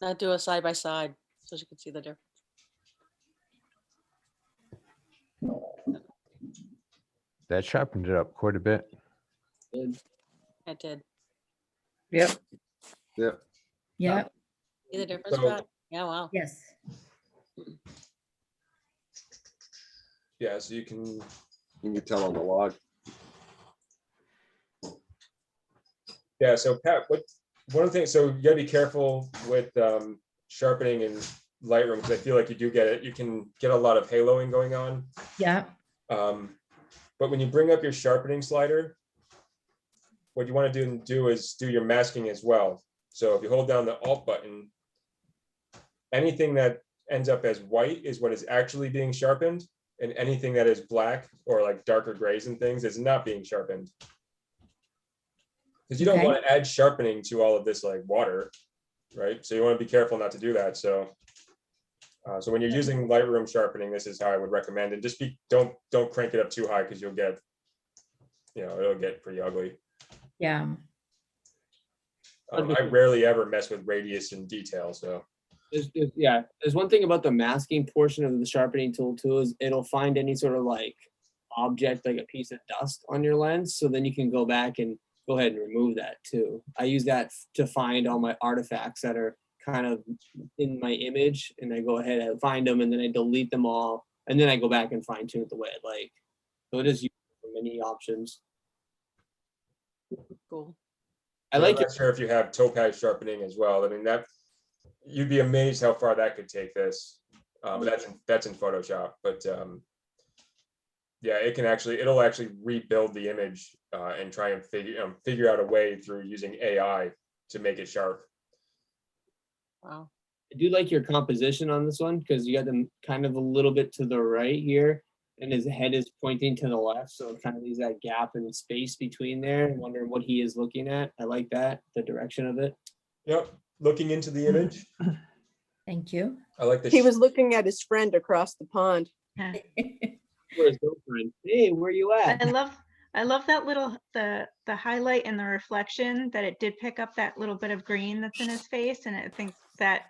Now do a side by side so you can see the difference. That sharpened it up quite a bit. Good. I did. yep. Yeah. Yeah, See the difference, So- Scott? Yeah, wow. yes. Yeah, so you can, You can tell on the log. yeah, so Pat, one of the things, so you gotta be careful with sharpening in Lightroom, because I feel like you do get it, you can get a lot of haloing going on. Yeah, But when you bring up your sharpening slider, what you want to do is do your masking as well. So if you hold down the Alt button, anything that ends up as white is what is actually being sharpened, and anything that is black or like darker grays and things is not being sharpened. Because you don't Okay. want to add sharpening to all of this like water, right? So you want to be careful not to do that. So when you're using Lightroom sharpening, this is how I would recommend. And just don't crank it up too high, because you'll get, it'll get pretty ugly. yeah. I rarely ever mess with radius and detail, so. There's one thing about the masking portion of the sharpening tool too, is it'll find any sort of like object, like a piece of dust on your lens. So then you can go back and go ahead and remove that too. I use that to find all my artifacts that are kind of in my image, and I go ahead and find them, and then I delete them all, and then I go back and fine tune it the way I like. So it is used for many options. Cool. I like I'm it. not sure if you have topaz sharpening as well. I mean, that you'd be amazed how far that could take this. But that's in Photoshop. But yeah, it'll actually rebuild the image and try and figure out a way through using AI to make it sharp. Wow. I do like your composition on this one, because you got them kind of a little bit to the right here, and his head is pointing to the left, so it kind of leaves that gap in space between there. I'm wondering what he is looking at. I like that, the direction of it. Yep, looking into the image. Thank you. I like the. He was looking at his friend across the pond. Yeah. Where's his girlfriend? Hey, where you at? I love that little the highlight and the reflection, that it did pick up that little bit of green that's in his face, and I think that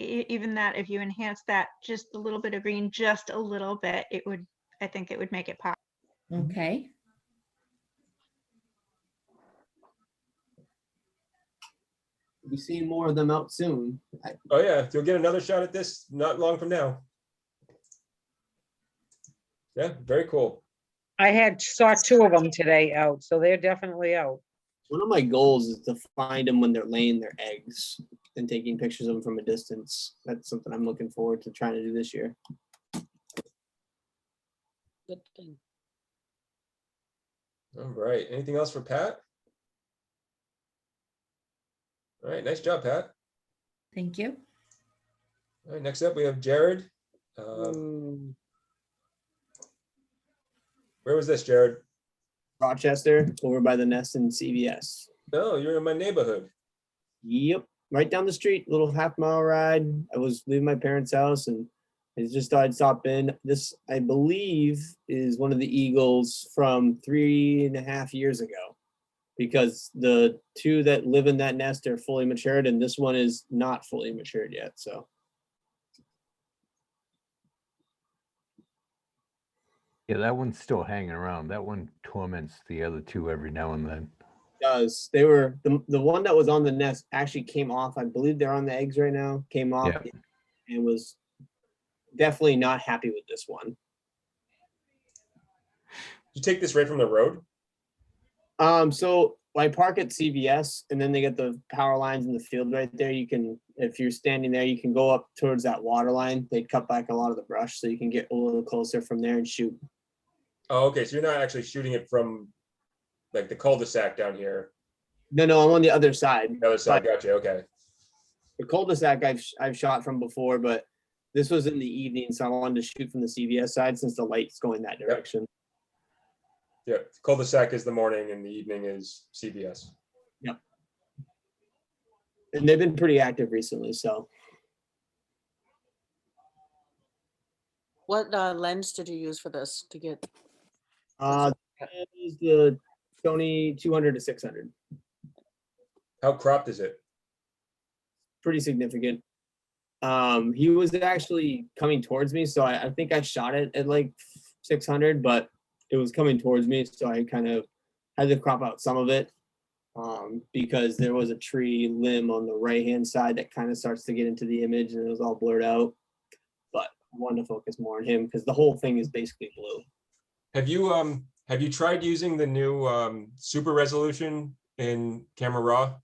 even that, if you enhance that just a little bit of green, just a little bit, I think it would make it pop. Okay. We'll be seeing more of them out soon. Oh yeah, you'll get another shot at this not long from now. Yeah, very cool. I saw 2 of them today out, so they're definitely out. One of my goals is to find them when they're laying their eggs and taking pictures of them from a distance. That's something I'm looking forward to trying to do this year. Good thing. All right, anything else for Pat? All right, nice job, Pat. Thank you. All right, next up we have Jared. Where was this, Jared? Rochester, over by the Nest and CVS. No, you're in my neighborhood. Yep, right down the street, little half-mile ride. I was leaving my parents' house and I just thought I'd stop in. This, I believe, is one of the eagles from 3.5 years ago, because the two that live in that nest are fully matured and this one is not fully matured yet, so. Yeah, that one's still hanging around. That one torments the other two every now and then. Does. They were, the one that was on the nest actually came off. I believe they're on the eggs right now, came off Yeah. and was definitely not happy with this one. You take this right from the road? So I park at CVS and then they get the power lines in the field right there. You can, if you're standing there, you can go up towards that water line. They cut back a lot of the brush so you can get a little closer from there and shoot. Oh, okay, so you're not actually shooting it from like the cul-de-sac down here, No, I'm on the other side. the other side, gotcha, okay. The cul-de-sac I've shot from before, but this was in the evening, so I wanted to shoot from the CVS side since the light's going that direction. Yeah, cul-de-sac is the morning and the evening is CVS. And they've been pretty active recently, so. What lens did you use for this to get? That is the Sony 200 to 600. How cropped is it? Pretty significant. He was actually coming towards me, so I think I shot it at like 600, but it was coming towards me, so I kind of had to crop out some of it because there was a tree limb on the right-hand side that kind of starts to get into the image, and it was all blurred out. But I wanted to focus more on him because the whole thing is basically blue. Have you tried using the new super resolution in Camera Raw?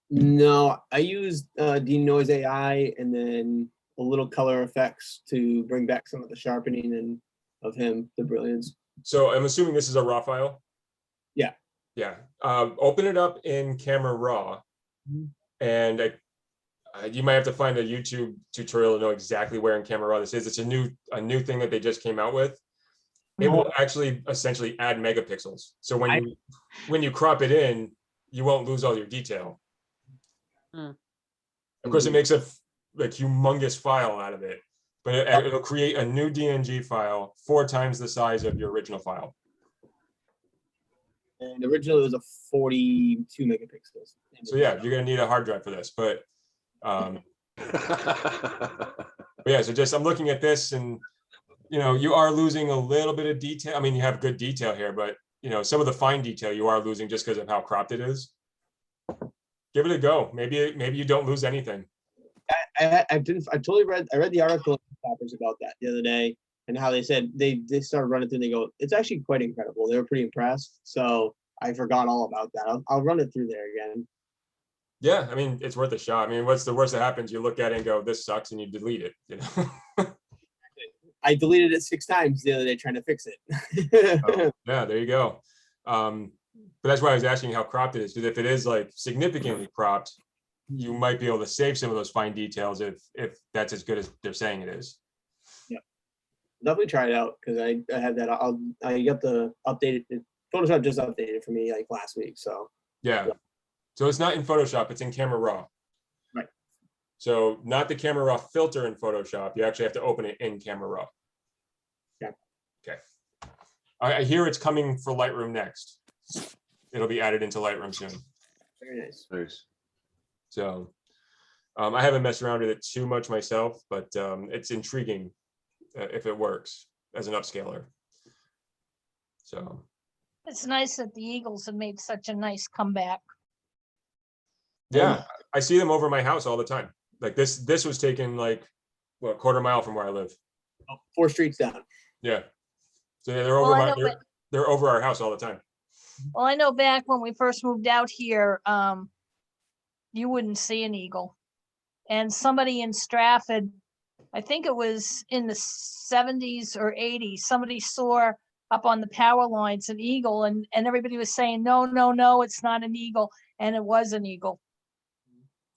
No, I used denoise AI and then a little color effects to bring back some of the sharpening and of him, the brilliance. So I'm assuming this is a raw file? Yeah. Yeah, open it up in Camera Raw, and you might have to find a YouTube tutorial to know exactly where in Camera Raw this is. It's a new thing that they just came out with. It will actually essentially add megapixels. So when you crop it in, you won't lose all your detail. Of course, it makes a like humongous file out of it, but it'll create a new DNG file 4 times the size of your original file. And originally it was a 42 megapixels. So yeah, you're gonna need a hard drive for this, but yeah, so just I'm looking at this and you are losing a little bit of detail. I mean, you have good detail here, but some of the fine detail you are losing just because of how cropped it is. Give it a go. Maybe you don't lose anything. I read the article about that the other day and how they said they started running through and they go, it's actually quite incredible. They were pretty impressed. So I forgot all about that. I'll run it through there again. Yeah, I mean, it's worth a shot. I mean, what's the worst that happens? You look at it and go, this sucks, and you delete it, I deleted it 6 times the other day trying to fix it. Oh, yeah, there you go. But that's why I was asking how cropped it is, because if it is like significantly cropped, you might be able to save some of those fine details if that's as good as they're saying it is. Yeah, definitely try it out because I had that. I got the updated. Photoshop just updated for me like last week. So yeah. So it's not in Photoshop, it's in Camera Raw. Right. So not the Camera Raw filter in Photoshop. You actually have to open it in Camera Raw. Yeah. Okay. I hear it's coming for Lightroom next. It'll be added into Lightroom soon. Very nice. Nice. So I haven't messed around with it too much myself, but it's intriguing if it works as an upscaler. So It's nice that the Eagles have made such a nice comeback. yeah, I see them over my house all the time. Like this was taken like a quarter mile from where I live. 4 streets down. Yeah. So yeah, they're over Well, they're over our house all the time. Well, I know back when we first moved out here, you wouldn't see an eagle. And somebody in Stratford I think it was in the 70s or 80s, somebody saw up on the power lines an eagle, and everybody was saying, no, no, no, it's not an eagle. And it was an eagle.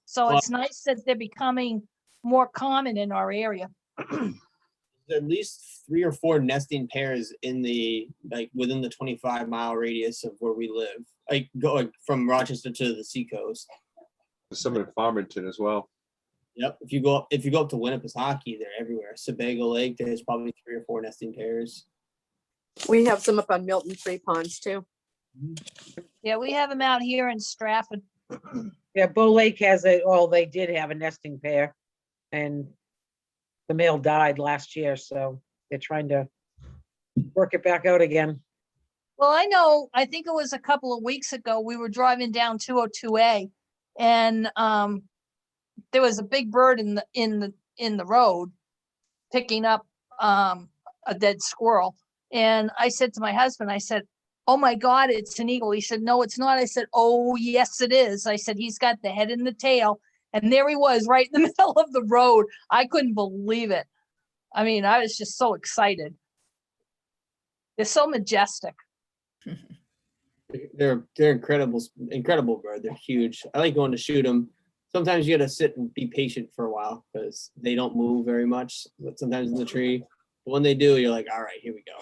So Well- it's nice that they're becoming more common in our area. At least 3 or 4 nesting pairs in the, like, within the 25-mile radius of where we live, like going from Rochester to the seacoast. There's some in Farmington as well. Yep. If you go up to Winnipesaukee, they're everywhere. Sebago Lake, there's probably 3 or 4 nesting pairs. We have some up on Milton Tree Ponds too. Yeah, we have them out here in Stratford. Yeah, Bull Lake has it. Oh, they did have a nesting pair, and the male died last year, so they're trying to work it back out again. Well, I think it was a couple of weeks ago, we were driving down 202A, and there was a big bird in the road picking up a dead squirrel. And I said to my husband, I said, oh my God, it's an eagle. He said, no, it's not. I said, oh, yes, it is. I said, he's got the head and the tail. And there he was right in the middle of the road. I couldn't believe it. I mean, I was just so excited. They're so majestic. They're incredible bird. They're huge. I like going to shoot them. Sometimes you gotta sit and be patient for a while because they don't move very much. But sometimes in the tree, but when they do, you're like, all right, here we go.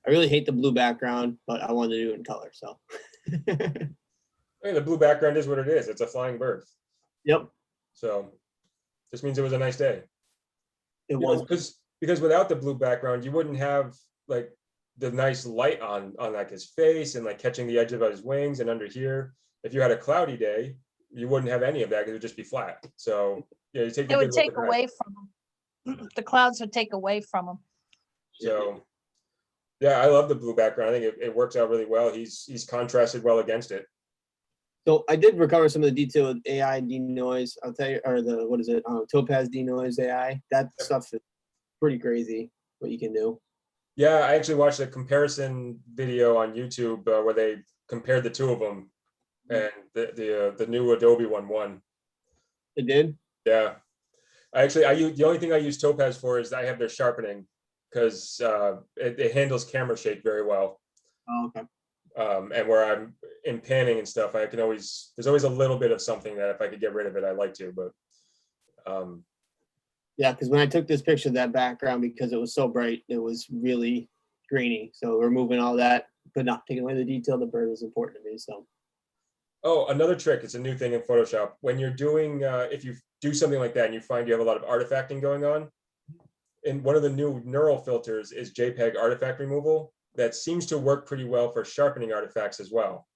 I really hate the blue background, but I wanted to do it in color. So. I mean, the blue background is what it is. It's a flying bird. Yep. So this means it was a nice day. It was. Because without the blue background, you wouldn't have like the nice light on like his face and like catching the edge of his wings and under here. If you had a cloudy day, you wouldn't have any of that because it would just be flat. So yeah, you take. It would take away from them. The clouds would take away from them. So yeah, I love the blue background. I think it works out really well. He's contrasted well against it. So I did recover some of the detail with AI denoise. I'll tell you, or the what is it? Topaz denoise AI. That stuff is pretty crazy. What you can do. Yeah, I actually watched a comparison video on YouTube where they compared the two of them, and the new Adobe one won. It did. Yeah, the only thing I use Topaz for is I have their sharpening because it handles camera shake very well. Oh, okay. And where I'm in panning and stuff, there's always a little bit of something that if I could get rid of it, I'd like to, but yeah, because when I took this picture of that background, because it was so bright, it was really grainy. So removing all that, but not taking away the detail, the bird was important to me. So. Oh, another trick, it's a new thing in Photoshop. When you're doing, if you do something like that and you find you have a lot of artifacting going on, and one of the new neural filters is JPEG artifact removal. That seems to work pretty well for sharpening artifacts as well.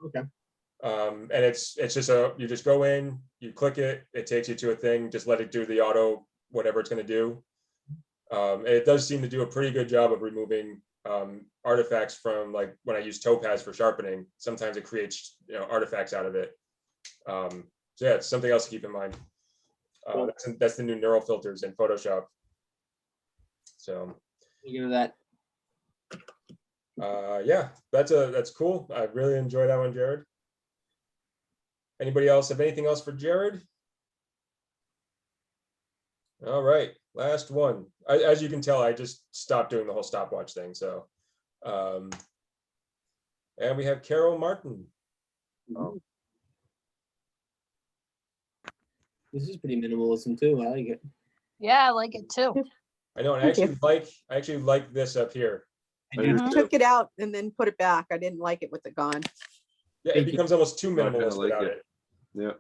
Okay. And it's just you just go in, you click it, it takes you to a thing, just let it do the auto, whatever it's going to do. And it does seem to do a pretty good job of removing artifacts from, like when I use Topaz for sharpening, sometimes it creates artifacts out of it. So yeah, it's something else to keep in mind. That's the new neural filters in Photoshop. So Look at that. yeah, that's cool. I really enjoy that one, Jared. Anybody else have anything else for Jared? All right, last one. As you can tell, I just stopped doing the whole stopwatch thing. So, and we have Carol Martin. Oh. This is pretty minimalism too. I like it. Yeah, I like it too. I know, and I actually like this up here. I do too. Took it out and then put it back. I didn't like it with it gone. Yeah, it becomes almost too I kinda minimalist like without it. it. Yeah.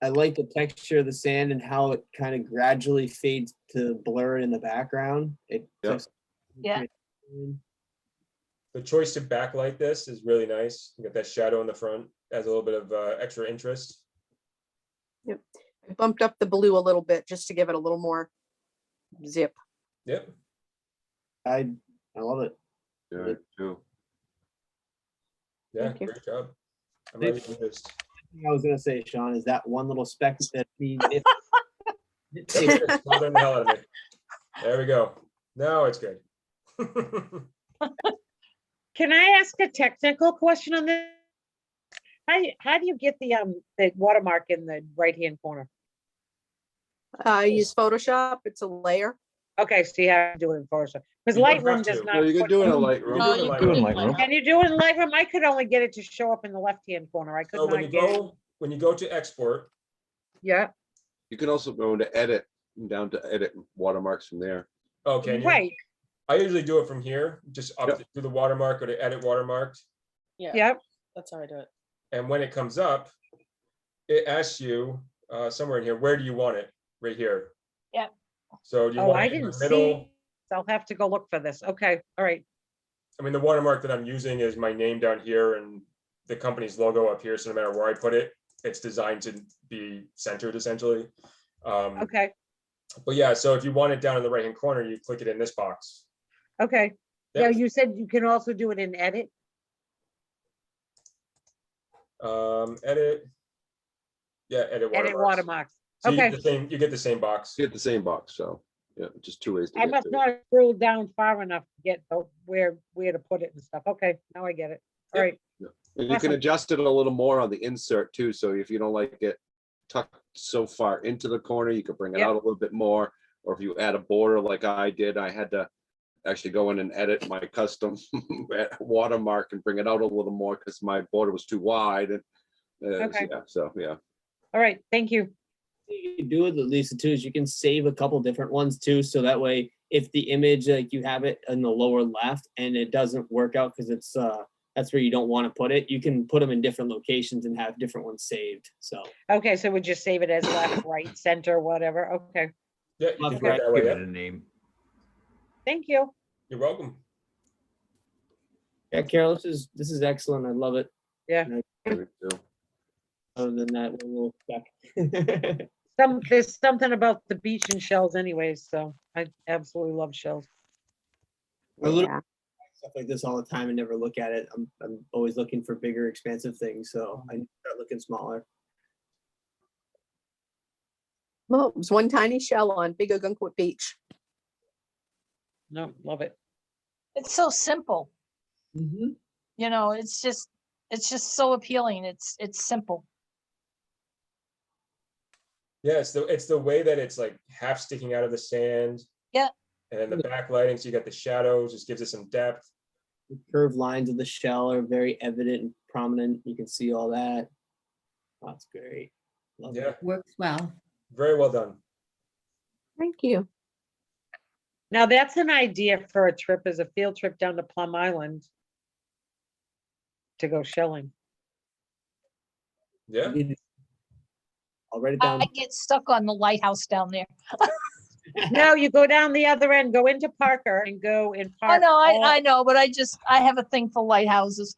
I like the texture of the sand and how it kind of gradually fades to blur in the background. It Yep. just- Yeah. The choice to backlight this is really nice. You got that shadow in the front, adds a little bit of extra interest. I bumped up the blue a little bit just to give it a little more zip. Yep. I love it. Yeah, I do. Yeah, Thank you. great job. I'm really interested. I was gonna say, Sean, is that one little speck that needs it? Bothering the hell out of me. There we go. Now it's good. Can I ask a technical question on this? how do you get the watermark in the right-hand corner? I use Photoshop. It's a layer. Okay, so you have to do it in Photoshop, because You don't have Lightroom does to. not. No, you can put- do it in a You Lightroom. can do it in you Lightroom. can in Lightroom. Can you do it in Lightroom? I could only get it to show up in the left-hand corner. I could So not get it. when you go to export, Yeah, You can also go into edit, down to edit watermarks from there. oh, can you? right, I usually do it from here, just up Yep. to the watermark or to edit watermarked. Yeah, yep, that's how I do it. And when it comes up, it asks you somewhere in here, where do you want it? Right here. Yep. So do you oh, want I it in didn't the middle? see, I'll have to go look for this, okay, all right, I mean, the watermark that I'm using is my name down here and the company's logo up here. So no matter where I put it, it's designed to be centered essentially. okay, But yeah, so if you want it down in the right-hand corner, you click it in this box. okay. Yeah, Yep. you said you can also do it in edit, Edit. Yeah, edit edit watermarks. watermarks, So you okay. get the same box. You get the same box, so, yeah, just two ways to I get must to it. not have scrolled down far enough to get where to put it and stuff, okay, now I get it, all Yep. right. And you can Awesome. adjust it a little more on the insert too, so if you don't like it tucked so far into the corner, you could bring it Yep. out a little bit more. Or if you add a border like I did, I had to actually go in and edit my custom watermark and bring it out a little more because my border was too wide. And Okay. yeah, so yeah. All right, thank you. You can do it, Lisa, too, is you can save a couple different ones too. So that way, if the image, like you have it in the lower left and it doesn't work out because it's that's where you don't want to put it, you can put them in different locations and have different ones saved. So Okay, so we just save it as left, right, center, whatever, okay, Yeah, you can Left, do it right, that way. Give it Yeah. a name. thank you. You're welcome. yeah, Carol, this is excellent. I love it. Me too. Other than that, we'll check. There's something about the beach and shells anyways, so I absolutely love shells. I look Yeah. at stuff like this all the time and never look at it. I'm always looking for bigger, expansive things, so I need to start looking smaller. Well, it was one tiny shell on Big Ogunquit Beach. No, love it. It's so simple, Mm-hmm. you know, it's just so appealing. It's simple. Yeah, it's the way that it's like half sticking out of the sand. Yeah. And then the backlighting, so you got the shadows, just gives it some depth. The curved lines of the shell are very evident and prominent. You can see all that. Oh, that's great. Love Yeah, it. Works well. very well done. Thank you. Now, that's an idea for a trip, as a field trip down to Plum Island to go shelling. Yeah. I'll write it down. I get stuck on the lighthouse down there. No, you go down the other end, go into Parker and go and Oh, park. no, all- I know, but I have a thing for lighthouses.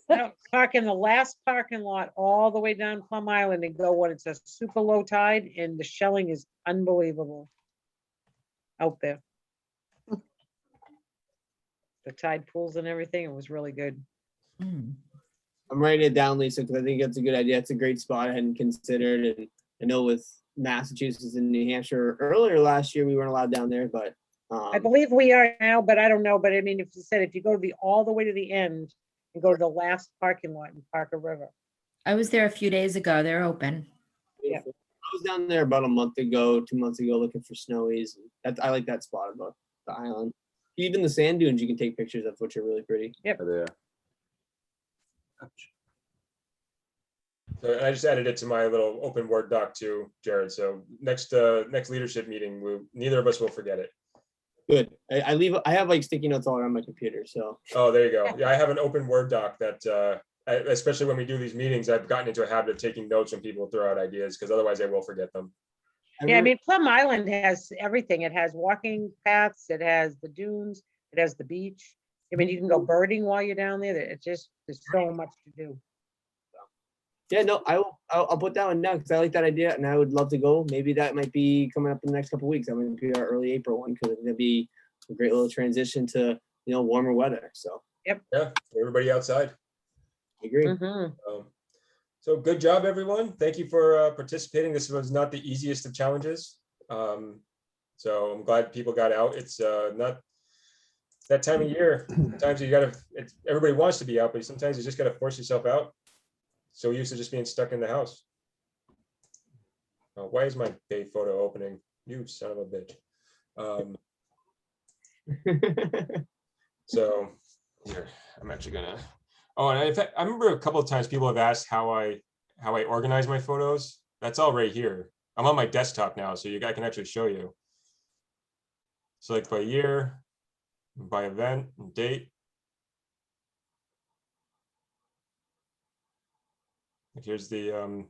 no, Park in the last parking lot all the way down Plum Island and go when it's a super low tide, and the shelling is unbelievable out there. The tide pools and everything, it was really good. Mm. I'm writing it down, Lisa, because I think that's a good idea. It's a great spot I hadn't considered. And I know with Massachusetts and New Hampshire earlier last year, we weren't allowed down there, but I believe we are now, but I don't know, but I mean, if you said, if you go to all the way to the end and go to the last parking lot in Parker River. I was there a few days ago. They're open. Yeah. I was down there about a month ago, 2 months ago, looking for snowies. I like that spot about the island. Even the sand dunes you can take pictures of, which are really pretty. There. So and I just added it to my little open Word doc too, Jared. So next leadership meeting, neither of us will forget it. Good. I have like sticky notes all around my computer, so. Oh, there you go. Yeah, I have an open Word doc that, especially when we do these meetings, I've gotten into a habit of taking notes when people throw out ideas, because otherwise I will forget them. Yeah, I mean, Plum Island has everything. It has walking paths, it has the dunes, it has the beach. I mean, you can go birding while you're down there. It's just, there's so much to do. Yeah, no, I'll put that one down because I like that idea and I would love to go. Maybe that might be coming up in the next couple of weeks. That might be our early April one because it'll be a great little transition to, warmer weather. So Yeah, for everybody outside. I agree. Mhm. So good job, everyone. Thank you for participating. This was not the easiest of challenges. So I'm glad people got out. It's not that time of year. Sometimes everybody wants to be out, but sometimes you just got to force yourself out. so used to just being stuck in the house. Why is my Bay photo opening? You son of a bitch. So here, I'm actually gonna. Oh, and in fact, I remember a couple of times people have asked how I organize my photos. That's all right here. I'm on my desktop now, so I can actually show you. Select by year, by event, and date. Here's the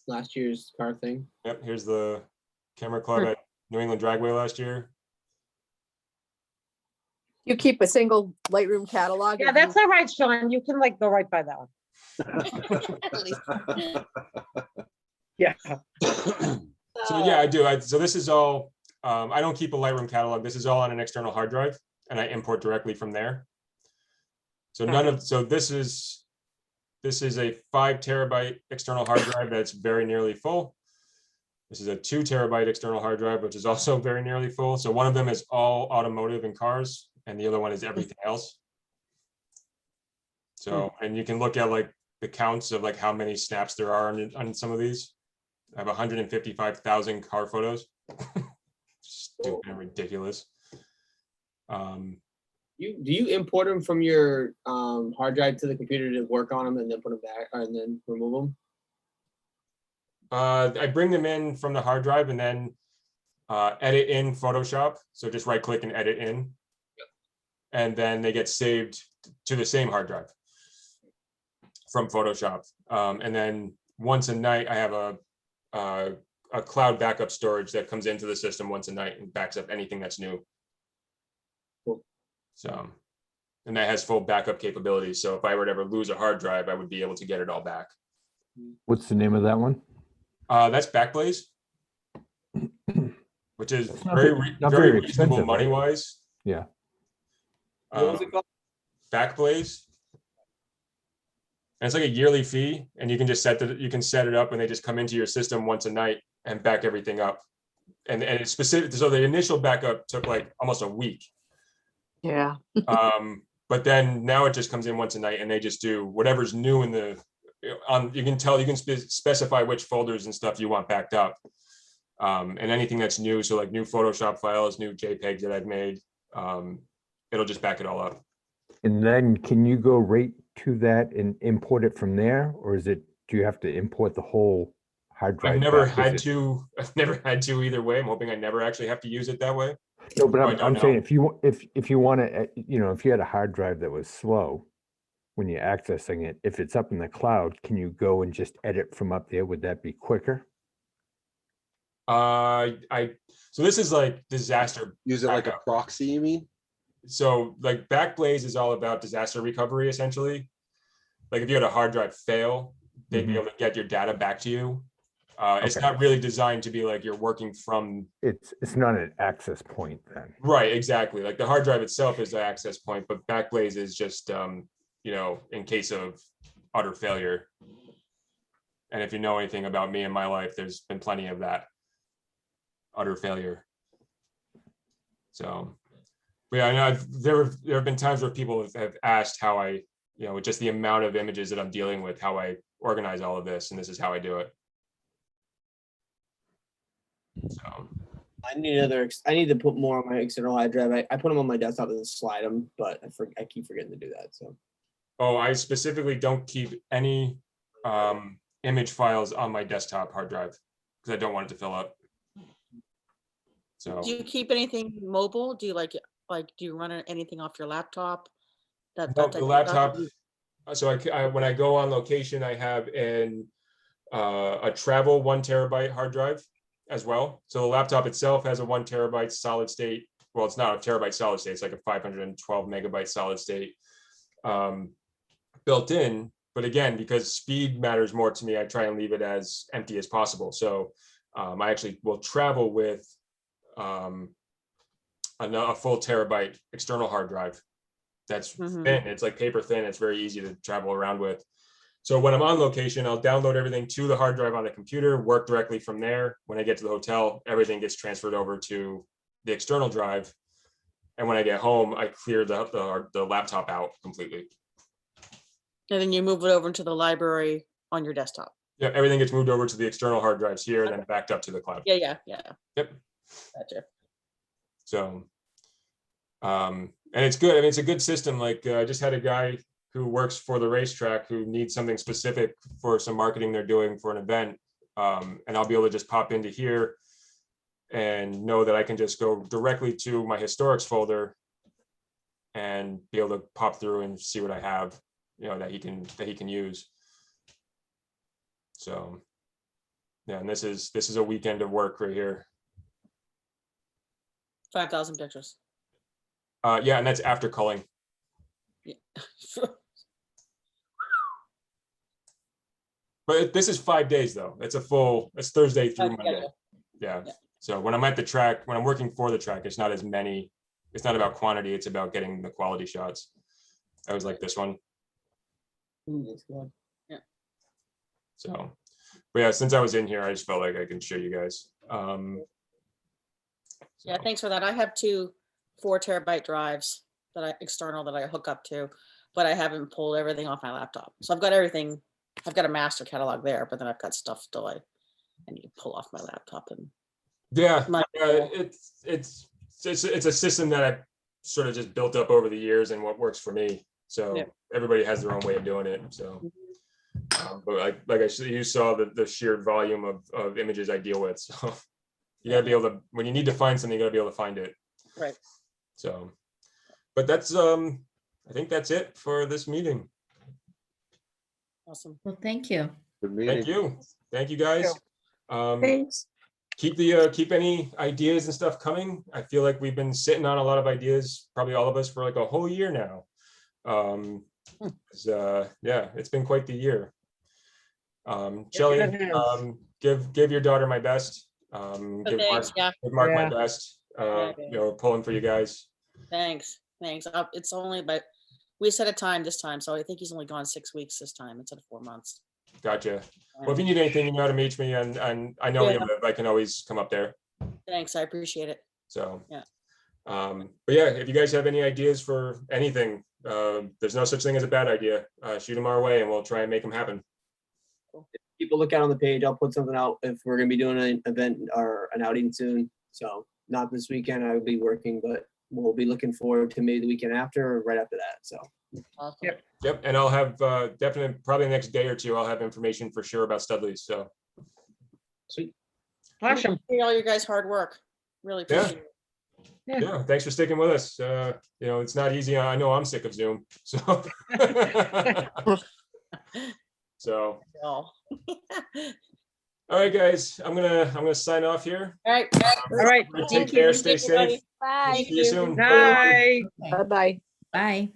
Last year's car thing. yep, here's the camera club at New England Dragway last year. You keep a single Lightroom catalog? Yeah, of that's you- all right, Sean. You can like go right by that one. At least. Yeah. So yeah, I do. So this is all, I don't keep a Lightroom catalog. This is all on an external hard drive and I import directly from there. So this is a 5 terabyte external hard drive that's very nearly full. This is a 2 terabyte external hard drive, which is also very nearly full. So one of them is all automotive and cars and the other one is everything else. So, and you can look at like the counts of like how many snaps there are on some of these. I have 155,000 car photos. Stupid and ridiculous. Do you import them from your hard drive to the computer to work on them and then put them back and then remove them? I bring them in from the hard drive and then edit in Photoshop. So just right click and edit in. And then they get saved to the same hard drive from Photoshop. And then once a night, I have a cloud backup storage that comes into the system once a night and backs up anything that's new. Cool. So, and that has full backup capabilities. So if I were to ever lose a hard drive, I would be able to get it all back. What's the name of that one? That's Backblaze, which is It's not very not very very reasonable expensive, right? money wise. Yeah. What was it called? Backblaze. And it's like a yearly fee, and you can just set it up, and they just come into your system once a night and back everything up. And it's specific. So the initial backup took like almost a week. Yeah. But then now it just comes in once a night, and they just do whatever's new in the you can specify which folders and stuff you want backed up. And anything that's new, so like new Photoshop files, new JPEGs that I've made, it'll just back it all up. And then can you go right to that and import it from there? Or do you have to import the whole hard drive? I've never back? Is had it- to. I've never had to either way. I'm hoping I never actually have to use it that way. No, but I don't I'm saying know. if you want to, if you had a hard drive that was slow when you're accessing it, if it's up in the cloud, can you go and just edit from up there? Would that be quicker? So this is like disaster. Use it like a backup. proxy, you mean? So like Backblaze is all about disaster recovery, essentially. Like if you had a hard drive fail, they'd be able to get your data back to you. It's Okay. not really designed to be like you're working from. It's not an access point then. Right, exactly. Like the hard drive itself is the access point, but Backblaze is just, in case of utter failure. And if you know anything about me in my life, there's been plenty of that utter failure. So, but yeah, I know there have been times where people have asked how I, with just the amount of images that I'm dealing with, how I organize all of this, and this is how I do it. So. I need to put more on my external hard drive. I put them on my desktop and then slide them, but I keep forgetting to do that. So. Oh, I specifically don't keep any image files on my desktop hard drive because I don't want it to fill up. So Do you keep anything mobile? Do you do you run anything off your laptop? no, That the type of laptop. stuff? So I when I go on location, I have a travel 1 terabyte hard drive as well. So the laptop itself has a 1 terabyte solid state. Well, it's not a terabyte solid state. It's like a 512 megabyte solid state built in. But again, because speed matters more to me, I try and leave it as empty as possible. So I actually will travel with a full terabyte external hard drive. That's thin. It's like paper thin. It's very easy to travel around with. So when I'm on location, I'll download everything to the hard drive on the computer, work directly from there. When I get to the hotel, everything gets transferred over to the external drive. And when I get home, I clear the laptop out completely. And then you move it over into the library on your desktop. Yeah, everything gets moved over to the external hard drives here and then backed up to the cloud. Yeah. Yep. Gotcha. So, and it's good. I mean, it's a good system. Like I just had a guy who works for the racetrack who needs something specific for some marketing they're doing for an event. And I'll be able to just pop into here and know that I can just go directly to my historics folder and be able to pop through and see what I have, that he can use. So, yeah, and this is a weekend of work right here. 5,000 pictures. Yeah, and that's after culling. Yeah. But this is 5 days though. It's Thursday through Okay, Monday. Yeah. So when I'm at the track, when I'm working for the track, it's not as many. It's not about quantity. It's about getting the quality shots. I was like this one. That's good. So, but yeah, since I was in here, I just felt like I can show you guys. Yeah, thanks for that. I have 2 4-terabyte drives external that I hook up to, but I haven't pulled everything off my laptop. So I've got everything. I've got a master catalog there, but then I've got stuff still I need to pull off my laptop. And yeah, it's a system that I sort of just built up over the years and what works for me. So Yeah. everybody has their own way of doing it. So, but like I said, you saw the sheer volume of images I deal with. So you gotta be able to, when you need to find something, you gotta be able to find it. Right. So, but that's I think that's it for this meeting. Awesome. Well, thank you. Good meeting. Thank you guys. Thanks. Keep any ideas and stuff coming. I feel like we've been sitting on a lot of ideas, probably all of us, for like a whole year now. Yeah, it's been quite the year. Shelley, it has. give your daughter my best. Give thanks, Mark my Yeah. best. Yeah. Pulling for you guys. Thanks. It's only, but we set a time this time, so I think he's only gone 6 weeks this time instead of 4 months. Gotcha. Well, if you need anything, you know how to reach me, and I know where you live. I can always come up there. Thanks, I appreciate it. So, Yeah. But yeah, if you guys have any ideas for anything, there's no such thing as a bad idea. Shoot them our way and we'll try and make them happen. People look out on the page. I'll put something out if we're gonna be doing an event or an outing soon. So not this weekend, I will be working, but we'll be looking forward to maybe the weekend after or right after that. So Awesome. Yep. Yep, and I'll have definitely probably the next day or two, I'll have information for sure about Studley's. So sweet. Awesome. Appreciate all your guys' hard work. Really Yeah. appreciate it. yeah, thanks for sticking with us. It's not easy. I know I'm sick of Zoom. So so All all right, guys, I'm gonna sign off here. right. All right. Take care, stay safe. Bye. See you soon. Night. Bye-bye. Bye.